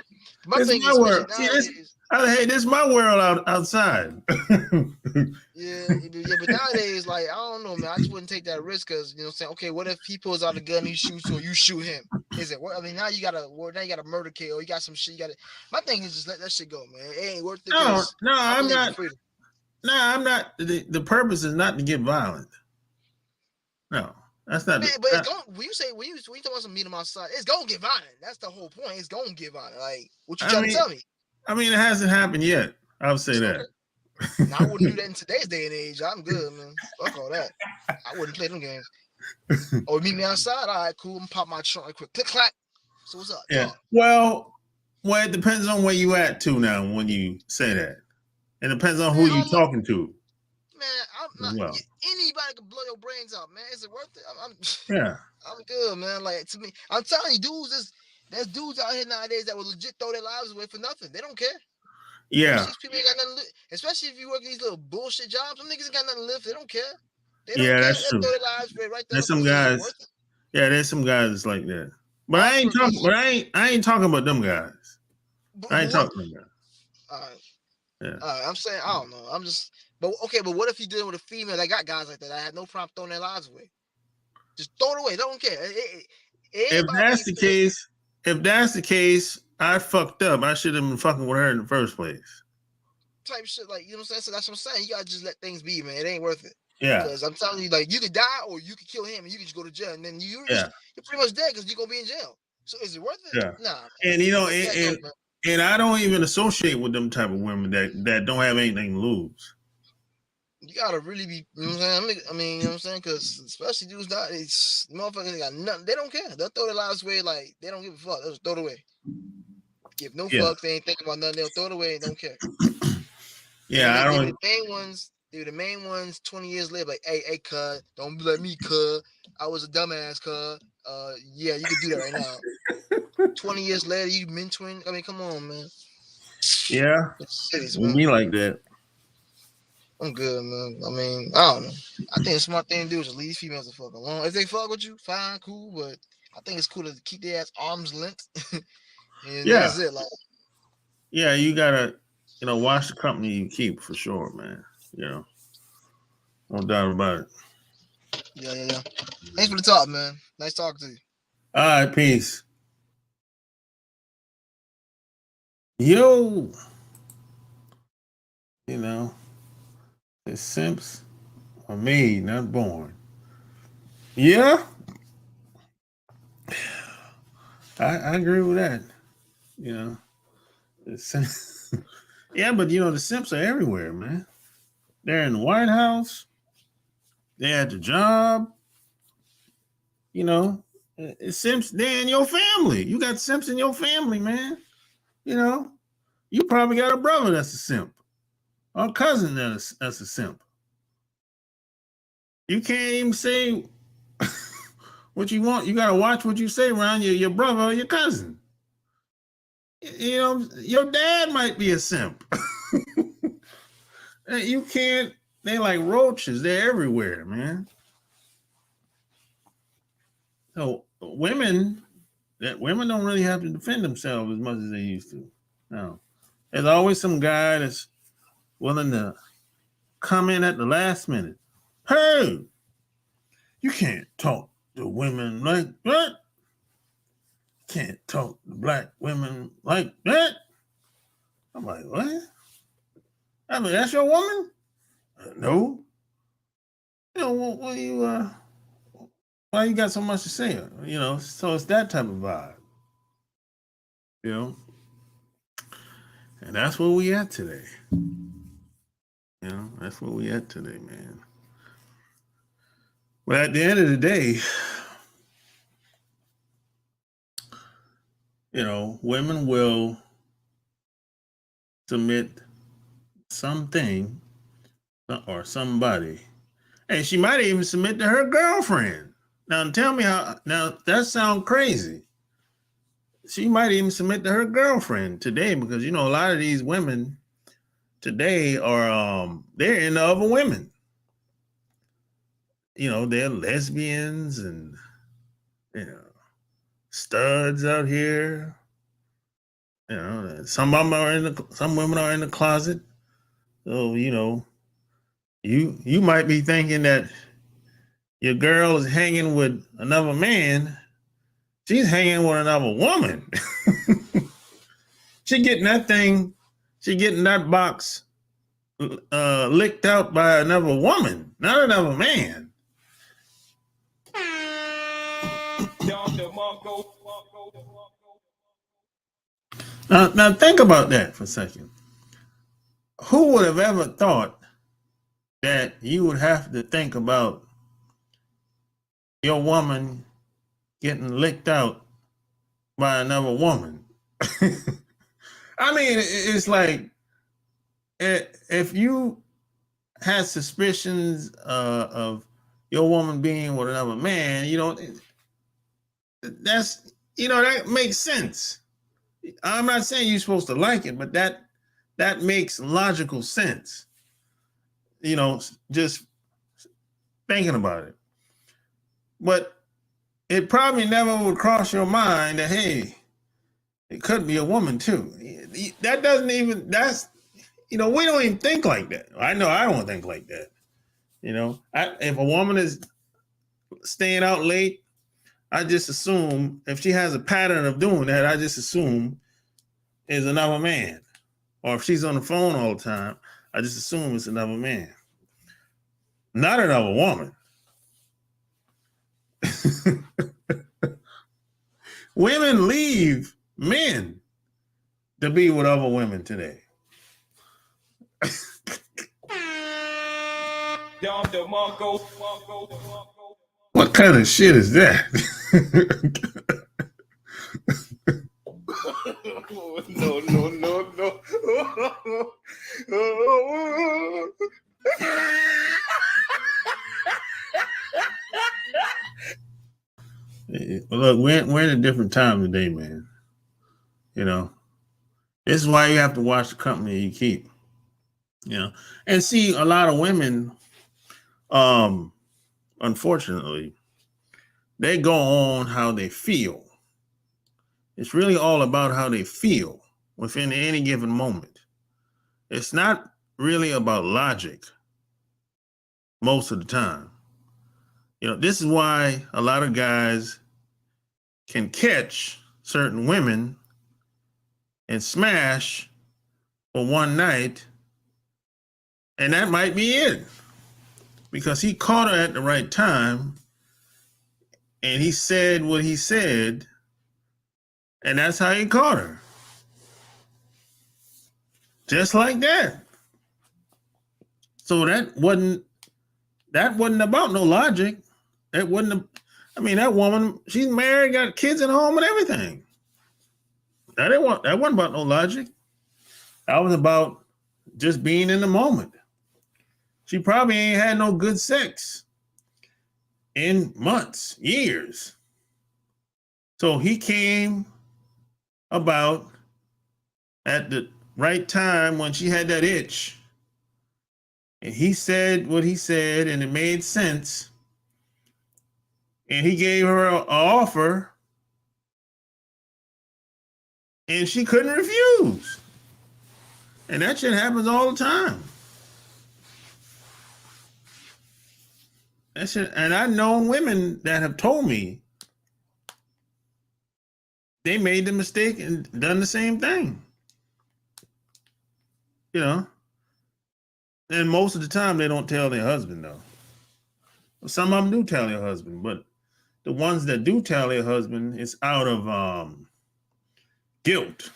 My It's thing my is, especially world. See, nowadays. hey, this is my world outside. Yeah, but nowadays, like, I don't know, man. I just wouldn't take that risk because what I'm saying, okay, what if he pulls out a gun, he shoots, or you shoot him? Is it? I mean, now you got a murder kill. You got some shit. My thing is just let that shit go, man. It ain't worth it because No, I I'm believe in not. freedom. No, I'm not. The purpose is not to get violent. No, that's not. Man, but it's going when you talk about some meet him outside, it's gonna get violent. That's the whole point. It's gonna get violent. Like, what you trying to tell me? I mean, it hasn't happened yet. I'll say that. Okay. Now, I wouldn't do that in today's day and age. I'm good, man. Fuck all that. I wouldn't play them games. Or meet me outside. All right, cool. I'm pop my trunk right quick. Click clack. So what's up? Yeah. Talk. Well, it depends on where you at too now when you say that. It depends on who you talking to. Man, I'm not. Well. Anybody can blow your brains out, man. Is it worth it? Yeah. I'm good, man. Like, to me, I'm telling you, there's dudes out here nowadays that will legit throw their lives away for nothing. They don't care. Yeah. These people ain't got nothing to live. Especially if you work these little bullshit jobs. Some niggas ain't got nothing to live. They don't care. They don't care. That's They'll true. throw their lives away right there. There's some guys. Yeah, there's some guys that's like that. But I ain't talking. But I ain't talking about them guys. I ain't talking about them guys. All right. Yeah. All right. I'm saying I don't know. I'm just. But okay. But what if you deal with a female that got guys like that? I had no problem throwing their lives away. Just throw it away. They don't care. If that's the case, I fucked up. I should have been fucking with her in the first place. Type shit, like, you know what I'm saying? So that's what I'm saying. You gotta just let things be, man. It ain't worth it. Yeah. Because I'm telling you, like, you could die or you could kill him and you could just go to jail, and then you're pretty much dead because you're gonna be in jail. So is it worth it? Yeah. Nah. And and I don't even associate with them type of women that don't have anything to lose. You gotta really be, you know what I'm saying? I mean, you know what I'm saying? Because especially dudes nowadays, motherfuckers got nothing. They don't care. They'll throw their lives away like they don't give a fuck. They'll just throw it away. Give no fucks. They ain't thinking about nothing. They'll throw it away and don't care. Yeah, they were the main ones 20 years later, like, hey, cuz, don't let me, cuz. I was a dumbass, cuz. Yeah, you could do that right now. 20 years later, you mentoring. I mean, come on, man. Yeah. Man. Me like that. I'm good, man. I mean, I don't know. I think the smart thing to do is just leave females the fuck alone. If they fuck with you, fine, cool. But I think it's cool to keep their ass arm's length. And that's it. Like, yeah, you gotta, watch the company you keep for sure, man. No doubt about it. Yeah. Thanks for the talk, man. Nice talking to you. All right, peace. Yo, the simps are made, not born. Yeah, I agree with that. Yeah, but the simps are everywhere, man. They're in the White House. They're at the job. Simps, they're in your family. You got simps in your family, man. You probably got a brother that's a simp, or a cousin that's a simp. You can't even say what you want. You got to watch what you say around your brother or your cousin. Your dad might be a simp. You can't. They're like roaches. They're everywhere, man. So women don't really have to defend themselves as much as they used to. No, there's always some guy that's willing to come in at the last minute. Hey, you can't talk to women like that. Can't talk to black women like that. I'm like, what? I mean, that's your woman? No. What do you why you got so much to say? So it's that type of vibe. And that's where we at today. That's where we at today, man. But at the end of the day, women will submit something or somebody And she might even submit to her girlfriend. Now tell me how. Now that sounds crazy. She might even submit to her girlfriend today because a lot of these women today are they're into other women. They're lesbians and studs out here. Some of them some women are in the closet. So you might be thinking that your girl is hanging with another man. She's hanging with another woman. She getting that box licked out by another woman, not another man. Now think about that for a second. Who would have ever thought that you would have to think about your woman getting licked out by another woman? I mean, it's like if you had suspicions of your woman being with another man, that makes sense. I'm not saying you're supposed to like it, but that makes logical sense. Just thinking about it. But it probably never would cross your mind that, hey, it could be a woman too. That doesn't even, we don't even think like that. I know I don't think like that. If a woman is staying out late, I just assume if she has a pattern of doing that, I just assume is another man. Or if she's on the phone all the time, I just assume it's another man. Not another woman. Women leave men to be with other women today. What kind of shit is that? No. Look, we're in a different time today, man. This is why you have to watch the company you keep. And see, a lot of women, unfortunately, they go on how they feel. It's really all about how they feel within any given moment. It's not really about logic most of the time. This is why a lot of guys can catch certain women and smash for one night, and that might be it. Because he caught her at the right time, and he said what he said, and that's how he caught her. Just like that. So that wasn't about no logic. That woman, she's married, got kids at home and everything. That wasn't about no logic. That was about just being in the moment. She probably ain't had no good sex in months, years. So he came about at the right time when she had that itch. And he said what he said, and it made sense. And he gave her an offer, and she couldn't refuse. And that shit happens all the time. That shit, and I've known women that have told me they made the mistake and done the same thing. And most of the time they don't tell their husband, though. Some of them do tell their husband, but the ones that do tell their husband, it's out of guilt.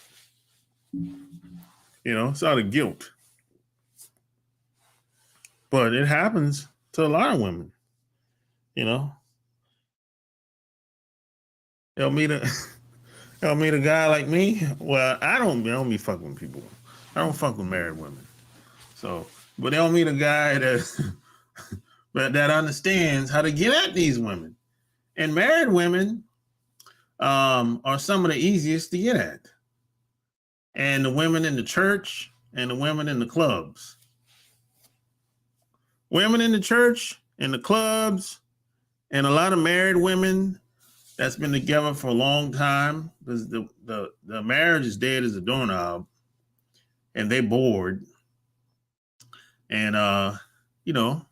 It's out of guilt. But it happens to a lot of women. They'll meet a guy like me. Well, I don't be fucking with people. I don't fuck with married women. So, but they'll meet a guy that but that understands how to get at these women. And married women are some of the easiest to get at. And the women in the church and the women in the clubs. Women in the church, in the clubs, and a lot of married women that's been together for a long time, because the marriage is dead as a doorknob, and they bored. And you know,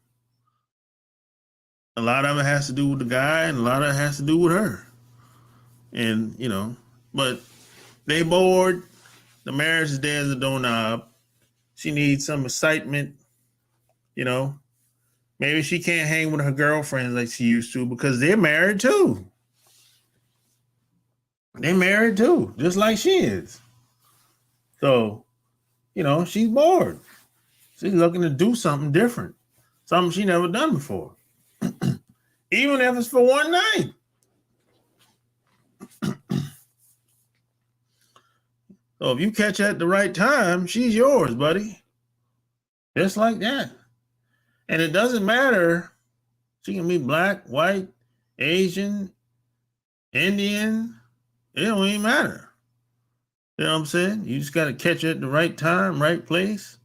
a lot of it has to do with the guy, and a lot of it has to do with her. And you know, but they bored. The marriage is dead as a doorknob. She needs some excitement, you know. Maybe she can't hang with her girlfriends like she used to because they're married too. They're married too, just like she is. So, you know, she's bored. She's looking to do something different, something she never done before, even if it's for one night. So if you catch her at the right time, she's yours, buddy. Just like that. And it doesn't matter. She can be black, white, Asian, Indian. It don't even matter. You know what I'm saying? You just got to catch her at the right time, right place.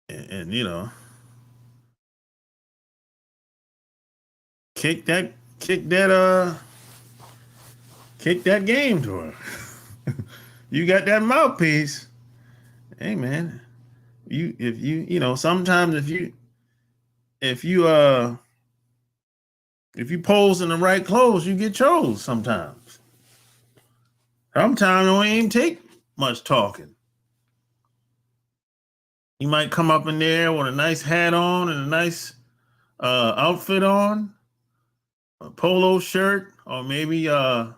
And you know, kick that game to her. You got that mouthpiece. Hey man, if you know, sometimes if you pose in the right clothes, you get chose sometimes. Sometimes it don't even take much talking. You might come up in there with a nice hat on and a nice outfit on, a polo shirt, or maybe you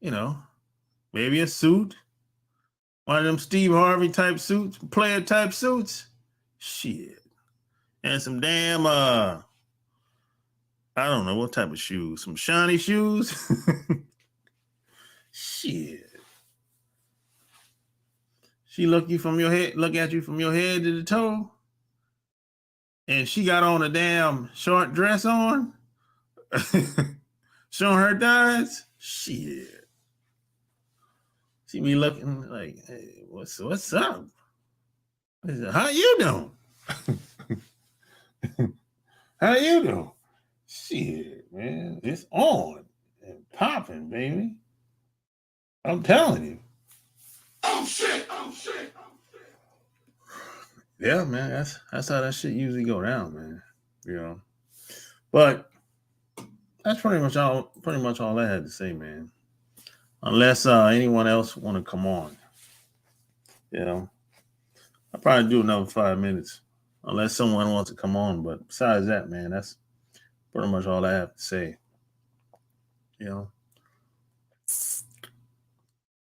know, maybe a suit, one of them Steve Harvey type suits, player type suits. Shit. And some damn I don't know what type of shoes, some shiny shoes. Shit. She look at you from your head to the toe, and she got on a damn short dress on, showing her thighs. Shit. She be looking like, hey, what's up? How you doing? How you doing? Shit, man, it's on and popping, baby. I'm telling you. Oh shit. Yeah, man, that's how that shit usually go down, man. You know, but that's pretty much all I had to say, man. Unless anyone else want to come on, you know, I'll probably do another 5 minutes, unless someone wants to come on. But besides that, man, that's pretty much all I have to say. You know,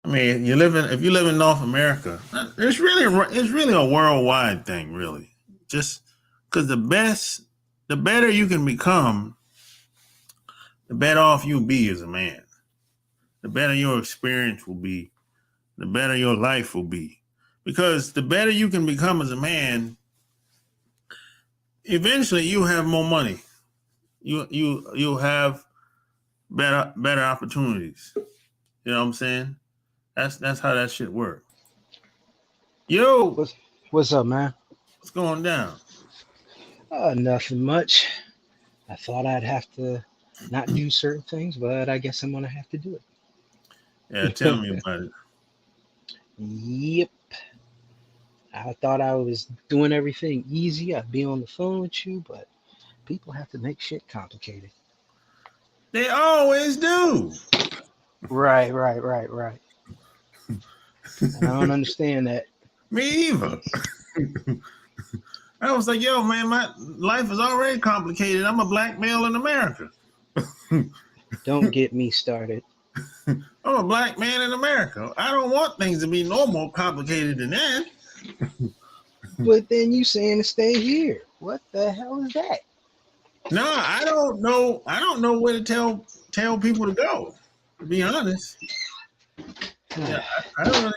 I mean, if you live in North America, it's really a worldwide thing, really. Just because the better you can become, the better off you'll be as a man. The better your experience will be, the better your life will be. Because the better you can become as a man, eventually you have more money. You'll have better opportunities. You know what I'm saying? That's how that shit works. Yo, What's up, man? what's going down? Nothing much. I thought I'd have to not do certain things, but I guess I'm gonna have to do Yeah, tell me about it. Yep. I thought I was doing everything easy. I'd be on the phone with you, but people have to make shit complicated. They always do. Right. And I don't understand that. Me either. I was like, yo, man, my life is already complicated. I'm a black male in America. Don't get me started. I'm a black man in America. I don't want things to be no more complicated than that. But then you saying to stay here. What the hell is that? No, I don't know. I don't know where to tell people to go, to be honest. Yeah, I don't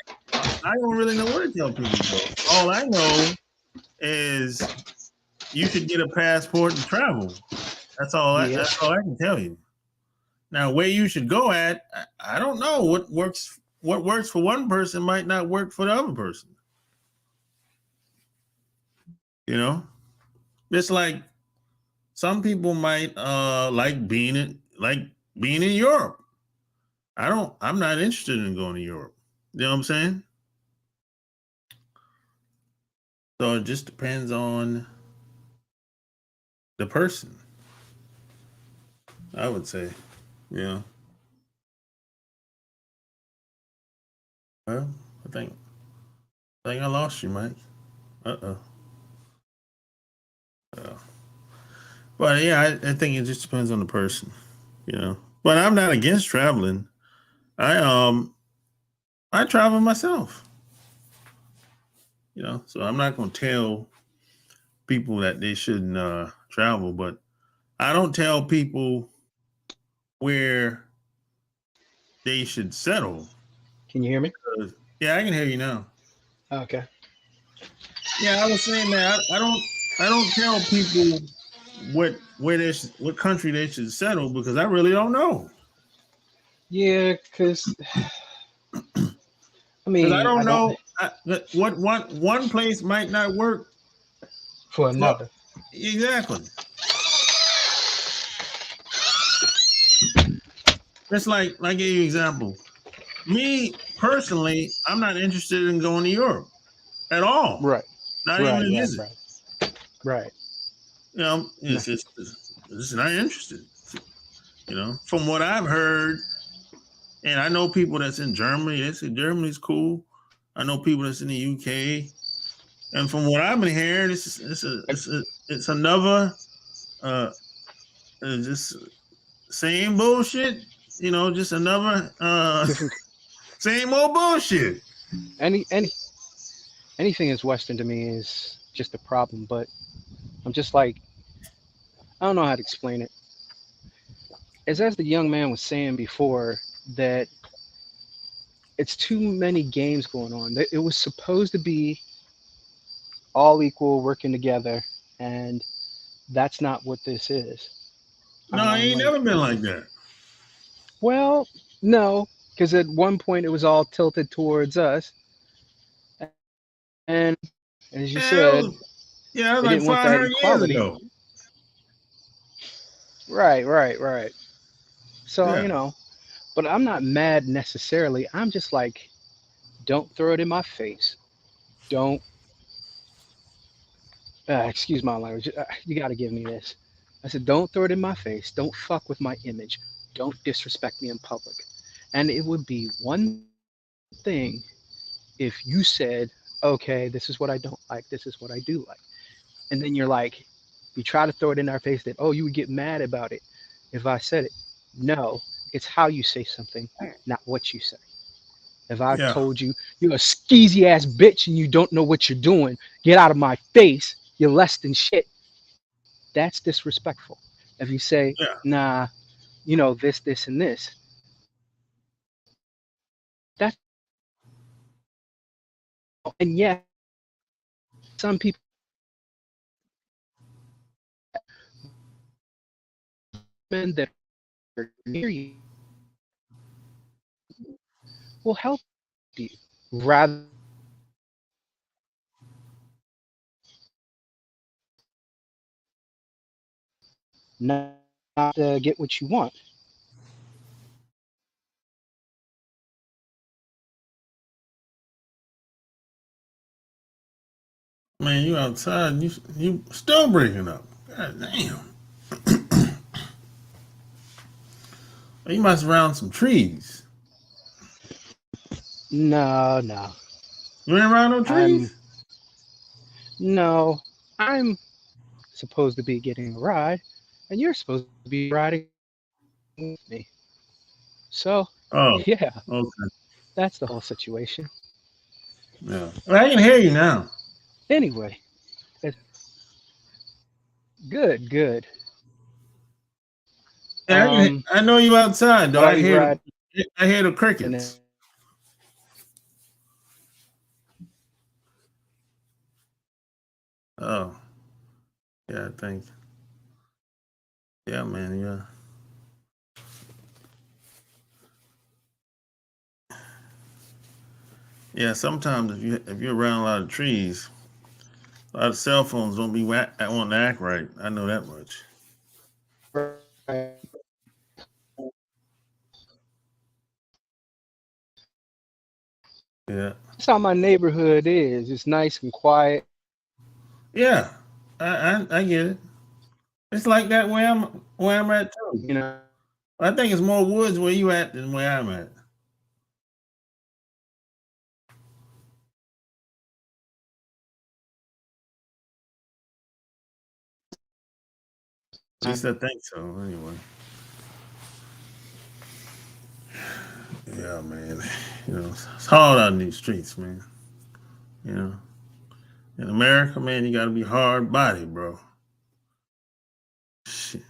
really know where to tell people to go. All I know is you should get a passport and travel. That's all. Yeah. That's all I can tell you. Now, where you should go at, I don't know. What works for one person might not work for the other person. You know, it's like some people might like being in Europe. I'm not interested in going to Europe. You know what I'm saying? So it just depends on the person, I would say. Yeah. Well, I think I lost you, Mike. Uh-oh. But yeah, I think it just depends on the person, you know. But I'm not against traveling. I travel myself, you know. So I'm not gonna tell people that they shouldn't travel, but I don't tell people where they should settle. Can you hear me? Yeah, I can hear you now. Okay. Yeah, I was saying that I don't tell people what country they should settle because I really don't know. Yeah, because I Because I mean, don't I don't know what one place might not work for for another. exactly. It's like I gave you an example. Me personally, I'm not interested in going to Europe at all. Right. Not even Right. a Right. visit. Right. Right. You know, No. it's not interested. You know, from what I've heard, and I know people that's in Germany. They say Germany's cool. I know people that's in the UK, and from what I've been hearing, it's another just same bullshit. You know, just another Different. same old bullshit. Any anything that's Western to me is just a problem. But I'm just like, I don't know how to explain it. As the young man was saying before, that it's too many games going on. It was supposed to be all equal, working together, and that's not what this is. No, it ain't Like, never been like that. well, no, because at one point it was all tilted towards us, and as you Yeah, said, that was they like didn't want that 500 years equality. ago. Right, right, right. So, Yeah, but I'm not mad necessarily. I'm just like, don't throw it in my face. Don't, excuse my language. You got to give me this. I said, don't throw it in my face. Don't fuck with my image. Don't disrespect me in public. And it would be one thing if you said, okay, this is what I don't like. This is what I do like. And then you're like, you try to throw it in our face that, oh, you would get mad about it if I said it. No, it's how you say something, not what you say. If I yeah, told you you're a skeezy ass bitch and you don't know what you're doing, get out of my face, you're less than shit. That's disrespectful. If you say, yeah. nah, this, and this, that's, and yeah, some people men that are near you will help you rather not get what you want. Man, you outside, you still breaking up. God damn. You must around some trees. No, no. You ain't around no I'm trees? no. I'm supposed to be getting a ride, and you're supposed to be riding with me. So, Oh, yeah, okay. that's the whole situation. Yeah. Well, I can hear you now. Anyway, it's good, good. Yeah, Um, I know you outside though. but I'll be riding. I hear the And crickets. Oh, yeah, I think. Yeah, man. Yeah, yeah. Sometimes if you're around a lot of trees, a lot of cell phones don't be want to act right. I know that much. Right. Yeah, That's how my neighborhood is. It's nice and quiet. yeah. I get it. It's like that where I'm at too. You know, I think it's more woods where you at than where I'm at. At least I think so. Anyway, yeah, man. It's hard out in these streets, man. You know, in America, man, you got to be hard body, bro. Shit.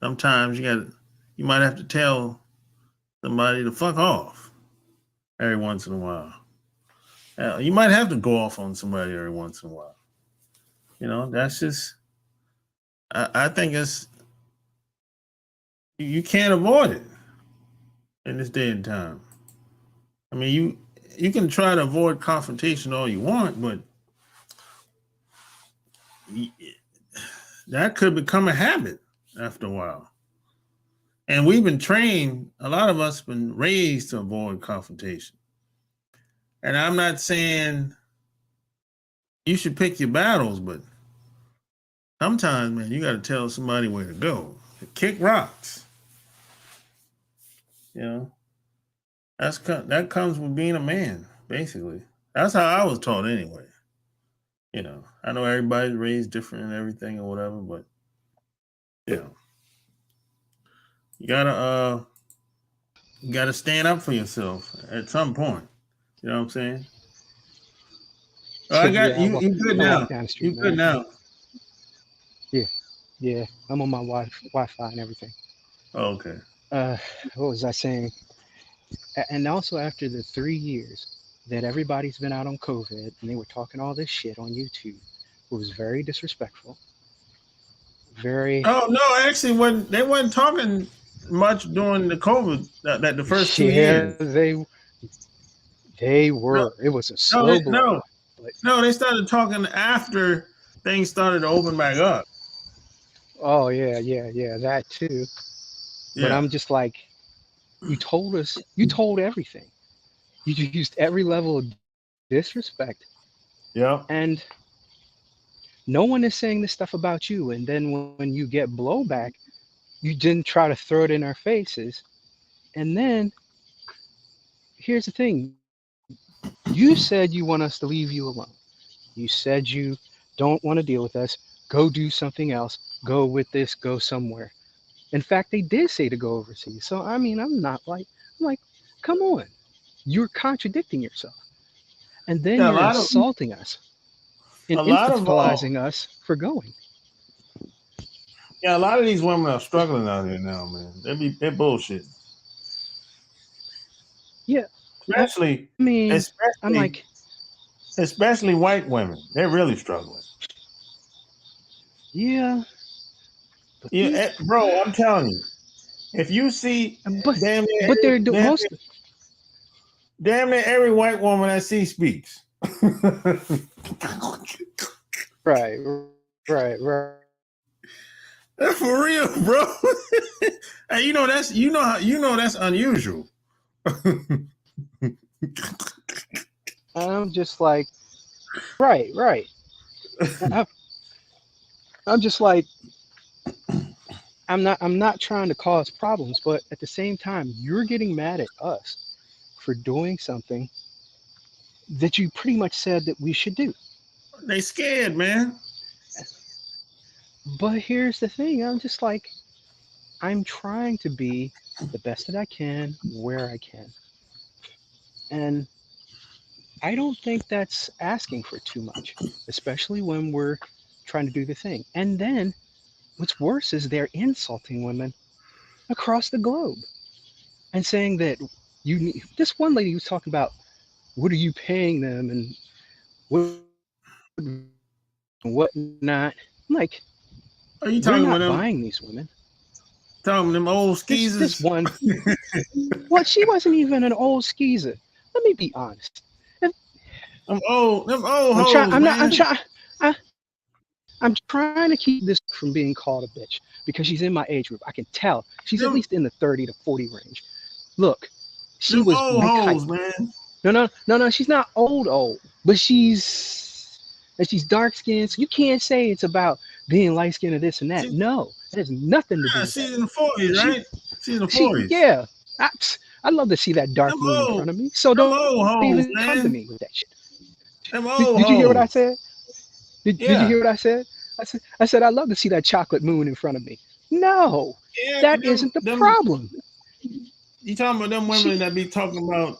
Sometimes you might have to tell somebody to fuck off every once in a while. Hell, you might have to go off on somebody every once in a while. That's just. I think you can't avoid it in this day and time. I mean, you can try to avoid confrontation all you want, but that could become a habit after a while. And we've been trained, a lot of us been raised to avoid confrontation. And I'm not saying you should pick your battles, but sometimes, man, you got to tell somebody where to go. Kick rocks. You know, that comes with being a man, basically. That's how I was taught anyway. I know everybody's raised different and everything or whatever, but you know, you gotta you gotta stand up for yourself at some point. You know what I'm saying? Oh, I got yeah, you. You good I now? walk down the You street, good man. now? Yeah, yeah. I'm on my Wi-Fi and everything. Oh, okay. Uh, what was I saying? And also after the 3 years that everybody's been out on COVID and they were talking all this shit on YouTube, it was very disrespectful. Very, Oh no, actually, when they wasn't talking much during the COVID that the first 2 years. yeah, they No, were. It was a no, slow blow, no, but no. They started talking after things started to open back up. oh yeah, yeah, yeah, that too. But Yeah. I'm just like, you told everything. You used every level of disrespect, Yeah. and no one is saying this stuff about you. And then when you get blowback, you didn't try to throw it in our faces. And then here's the thing: you said you want us to leave you alone. You said you don't want to deal with us. Go do something else. Go with this. Go somewhere. In fact, they did say to go overseas. So I mean, I'm like, come on, you're contradicting yourself, and then Yeah. you're insulting us and A lot of infantilizing us for going. yeah, a lot of these women are struggling out here now, man. They're bullshit. Yeah, I Especially, mean, I'm like, especially, especially white women. They're really struggling. yeah, but Yeah, these, bro, I'm telling you, if you see but damn near but they're damn, most damn near every white woman I see speaks. right, right. For real, bro. And that's unusual. I'm just like, right. I, I'm just like, I'm not trying to cause problems, but at the same time, you're getting mad at us for doing something that you pretty much said that we should do. They scared, man. But here's the thing: I'm just like, I'm trying to be the best that I can where I can, and I don't think that's asking for too much, especially when we're trying to do the thing. And then what's worse is they're insulting women across the globe and saying that you need, this one lady was talking about what are you paying them and what whatnot. I'm like, Are you we're talking about not them? buying these women. Talking them old This skeezers? one, well, she wasn't even an old skeezer. Let me be honest. If- Them old I'm trying. hoes, I'm not. I'm man. trying. I'm trying to keep this from being called a bitch because she's in my age group. I can tell she's at Them least in the 30 to 40 range. Look, she them was old my hoes, type. man. No. She's not old, but she's dark skinned. So you can't say it's about being light skinned or this and that. She, No, it has nothing to do with that. she's in the 40s, She, right? She's in the she, 40s. yeah. I, I love to see that dark Them moon in old, front of me. So them don't old even hoes, come to me man. with that shit. Them Did, old did you hear what I hoes. said? Did you Yeah. hear what I said? I said I love to see that chocolate moon in front of me. No, Yeah, that 'cause isn't the them problem. you talking about them She women that be talking about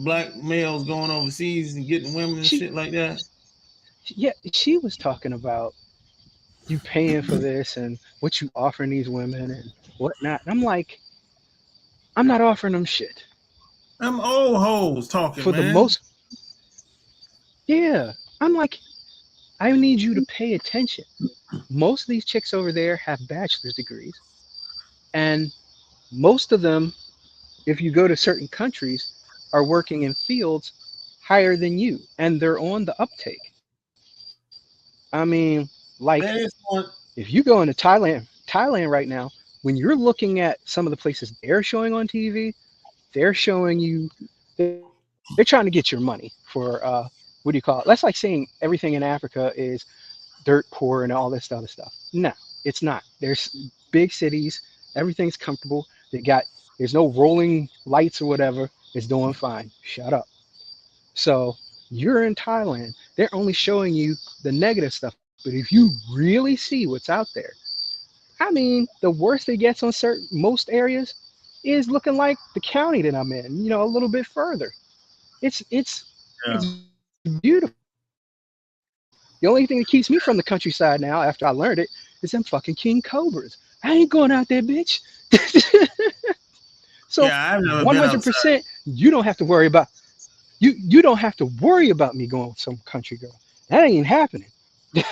black males going overseas and getting women and she shit like that? yeah, she was talking about you paying for this and what you offering these women and whatnot. And I'm like, I'm not offering them shit. Them old hoes talking, For the man. most, yeah. I'm like, I need you to pay attention. Most of these chicks over there have bachelor's degrees, and most of them, if you go to certain countries, are working in fields higher than you, and they're on the uptake. I mean, like, Man, it's one. if you go into Thailand right now, when you're looking at some of the places they're showing on TV, they're showing you, they're trying to get your money for what do you call it? That's like saying everything in Africa is dirt poor and all this other stuff. No, it's not. There's big cities, everything's comfortable. There's no rolling lights or whatever. It's doing fine. Shut up. So you're in Thailand. They're only showing you the negative stuff. But if you really see what's out there, I mean, the worst it gets on certain most areas is looking like the county that I'm in. A little bit further. It's Yeah. beautiful. The only thing that keeps me from the countryside now, after I learned it, is them fucking king cobras. I ain't going out there, bitch. So Yeah, I've never been 100%, outside. you don't have to worry about me going with some country girl. That ain't happening.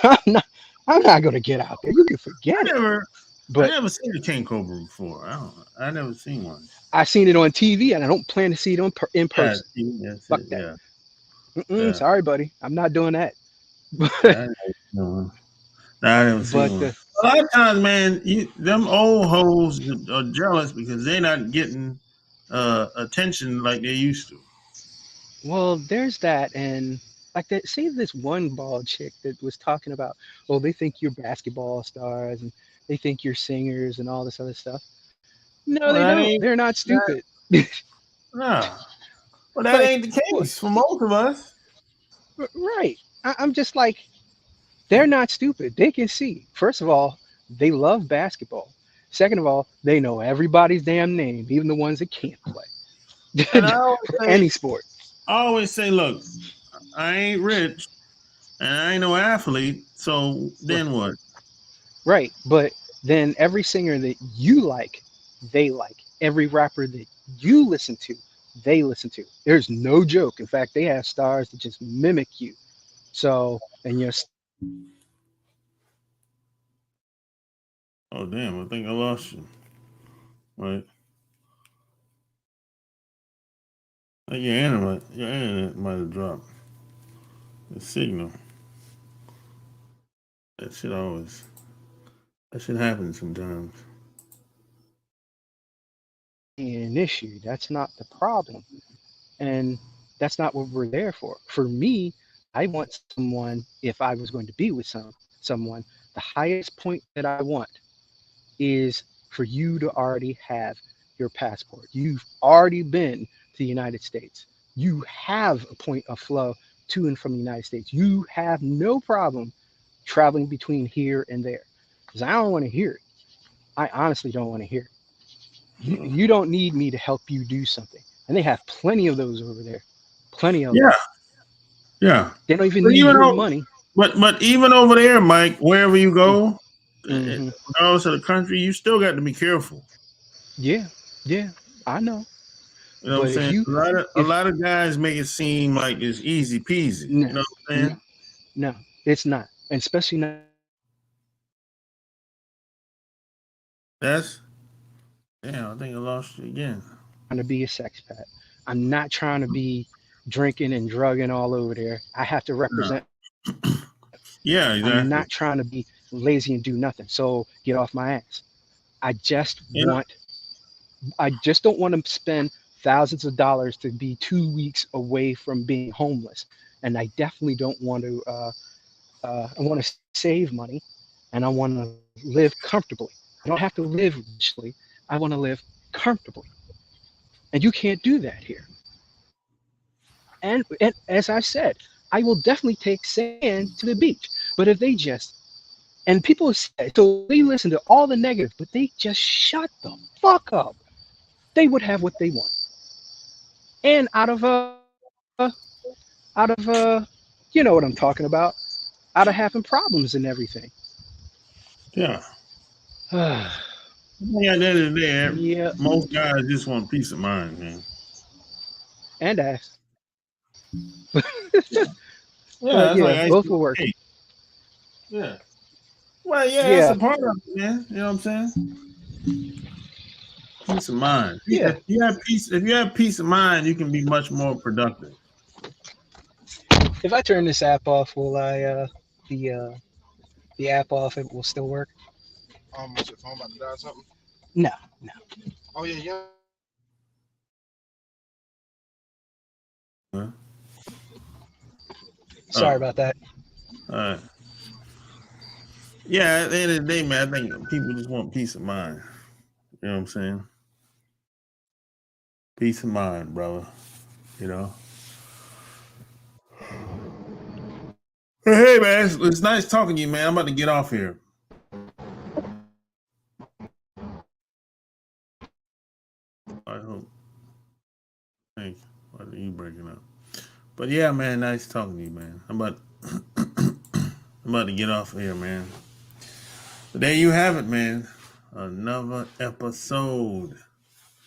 I'm not I'm not gonna get out there. You can I forget it. never I But never seen a king cobra before. I never seen one. I've seen it on TV, and I don't plan to see it in Yeah, person. see, that's Fuck it. that. Yeah. Mm-mm, Yeah. sorry, buddy. I'm not doing that. Yeah, I never seen one. No, I never seen But one. A lot of times, man, them old hoes are jealous because they're not getting attention like they used to. well, there's that, and like that. See this one bald chick that was talking about, oh, they think you're basketball stars and they think you're singers and all this other stuff. No, Well, they that don't. ain't They're not that. stupid. Nah. Well, that Like, ain't the what? case for most of us. Right. I'm just like, they're not stupid. They can see. First of all, they love basketball. Second of all, they know everybody's damn name, even the ones that can't And play for any say, sport. I always say, look, I ain't rich and I ain't no athlete, so Right. then what? Right. But then every singer that you like, they like. Every rapper that you listen to, they listen to. There's no joke. In fact, they have stars that just mimic you. So, and you're Oh damn, I think I lost you. Right. Your internet might have dropped. The signal. That shit always that shit happens sometimes. an issue. That's not the problem. And that's not what we're there for. For me, I want someone, if I was going to be with someone, the highest point that I want is for you to already have your passport. You've already been to the United States. You have a point of flow to and from the United States. You have no problem traveling between here and there. Because I don't want to hear it. I honestly don't want to hear it. You don't need me to help you do something. And they have plenty of those over there. Plenty of them. Yeah, yeah. They don't even But need even your though, money. but even over there, Mike, wherever you go, Mm-hmm. regardless of the country, you still got to be careful. Yeah, yeah, I know. You know what I'm But if saying? you, A if lot of guys make it seem like it's easy peasy. no, You know what I'm no, saying? no. It's not, and especially not That's damn. I think I lost you again. trying to be a sex pet. I'm not trying to be drinking and drugging all over there. I have to Yeah, represent. yeah, I'm exactly. not trying to be lazy and do nothing. So get off my ass. I just You know, want. I just don't want to spend thousands of dollars to be 2 weeks away from being homeless, and I definitely don't want to. I want to save money, and I want to live comfortably. I don't have to live richly. I want to live comfortably, and you can't do that here. And as I said, I will definitely take sand to the beach. But if they just and people say so they listen to all the negative, but they just shut the fuck up. They would have what they want. And out of you know what I'm talking about, out of having problems and everything. yeah. Yeah, at the end of the day, Yeah, most guys just want peace of mind, man. and ass. Yeah, But that's yeah, like ice both cream will work. cake. Yeah. Well, yeah, that's a Yeah, part of it, man. You know what I'm saying? Peace of mind. yeah. If you have peace of mind, you can be much more productive. If I turn this app off, will I the uh the app off? It will still work. What's your phone about to die or something? No, no. Oh yeah, yeah. Huh? Sorry Oh, about that. all right. Yeah, at the end of the day, man, I think people just want peace of mind. You know what I'm saying? Peace of mind, brother. You know? Hey, man, it's nice talking to you, man. I'm about to get off here. I hope. Thank you. Why are you breaking up? But yeah, man, nice talking to you, man. I'm about to get off here, man. But there you have it, man. Another episode.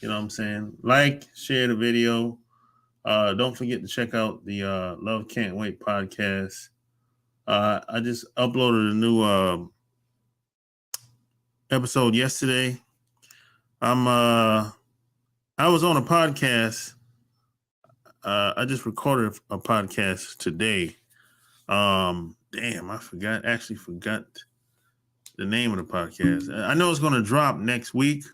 You know what I'm saying? Like, share the video. Don't forget to check out the Love Can't Wait podcast. I just uploaded a new episode yesterday. I was on a podcast. I just recorded a podcast today. Damn, actually forgot the name of the podcast. I know it's gonna drop next week.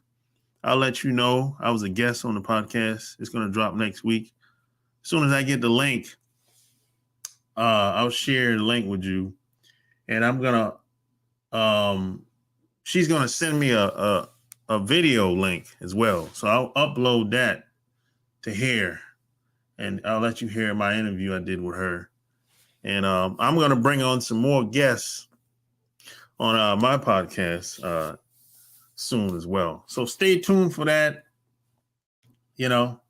I'll let you know. I was a guest on the podcast. It's gonna drop next week. As soon as I get the link, I'll share the link with you. And I'm gonna she's gonna send me a video link as well. So I'll upload that to here and I'll let you hear my interview I did with her. And I'm gonna bring on some more guests on my podcast soon as well. So stay tuned for that. You know,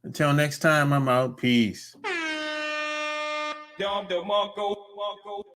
until next time, I'm out. Peace.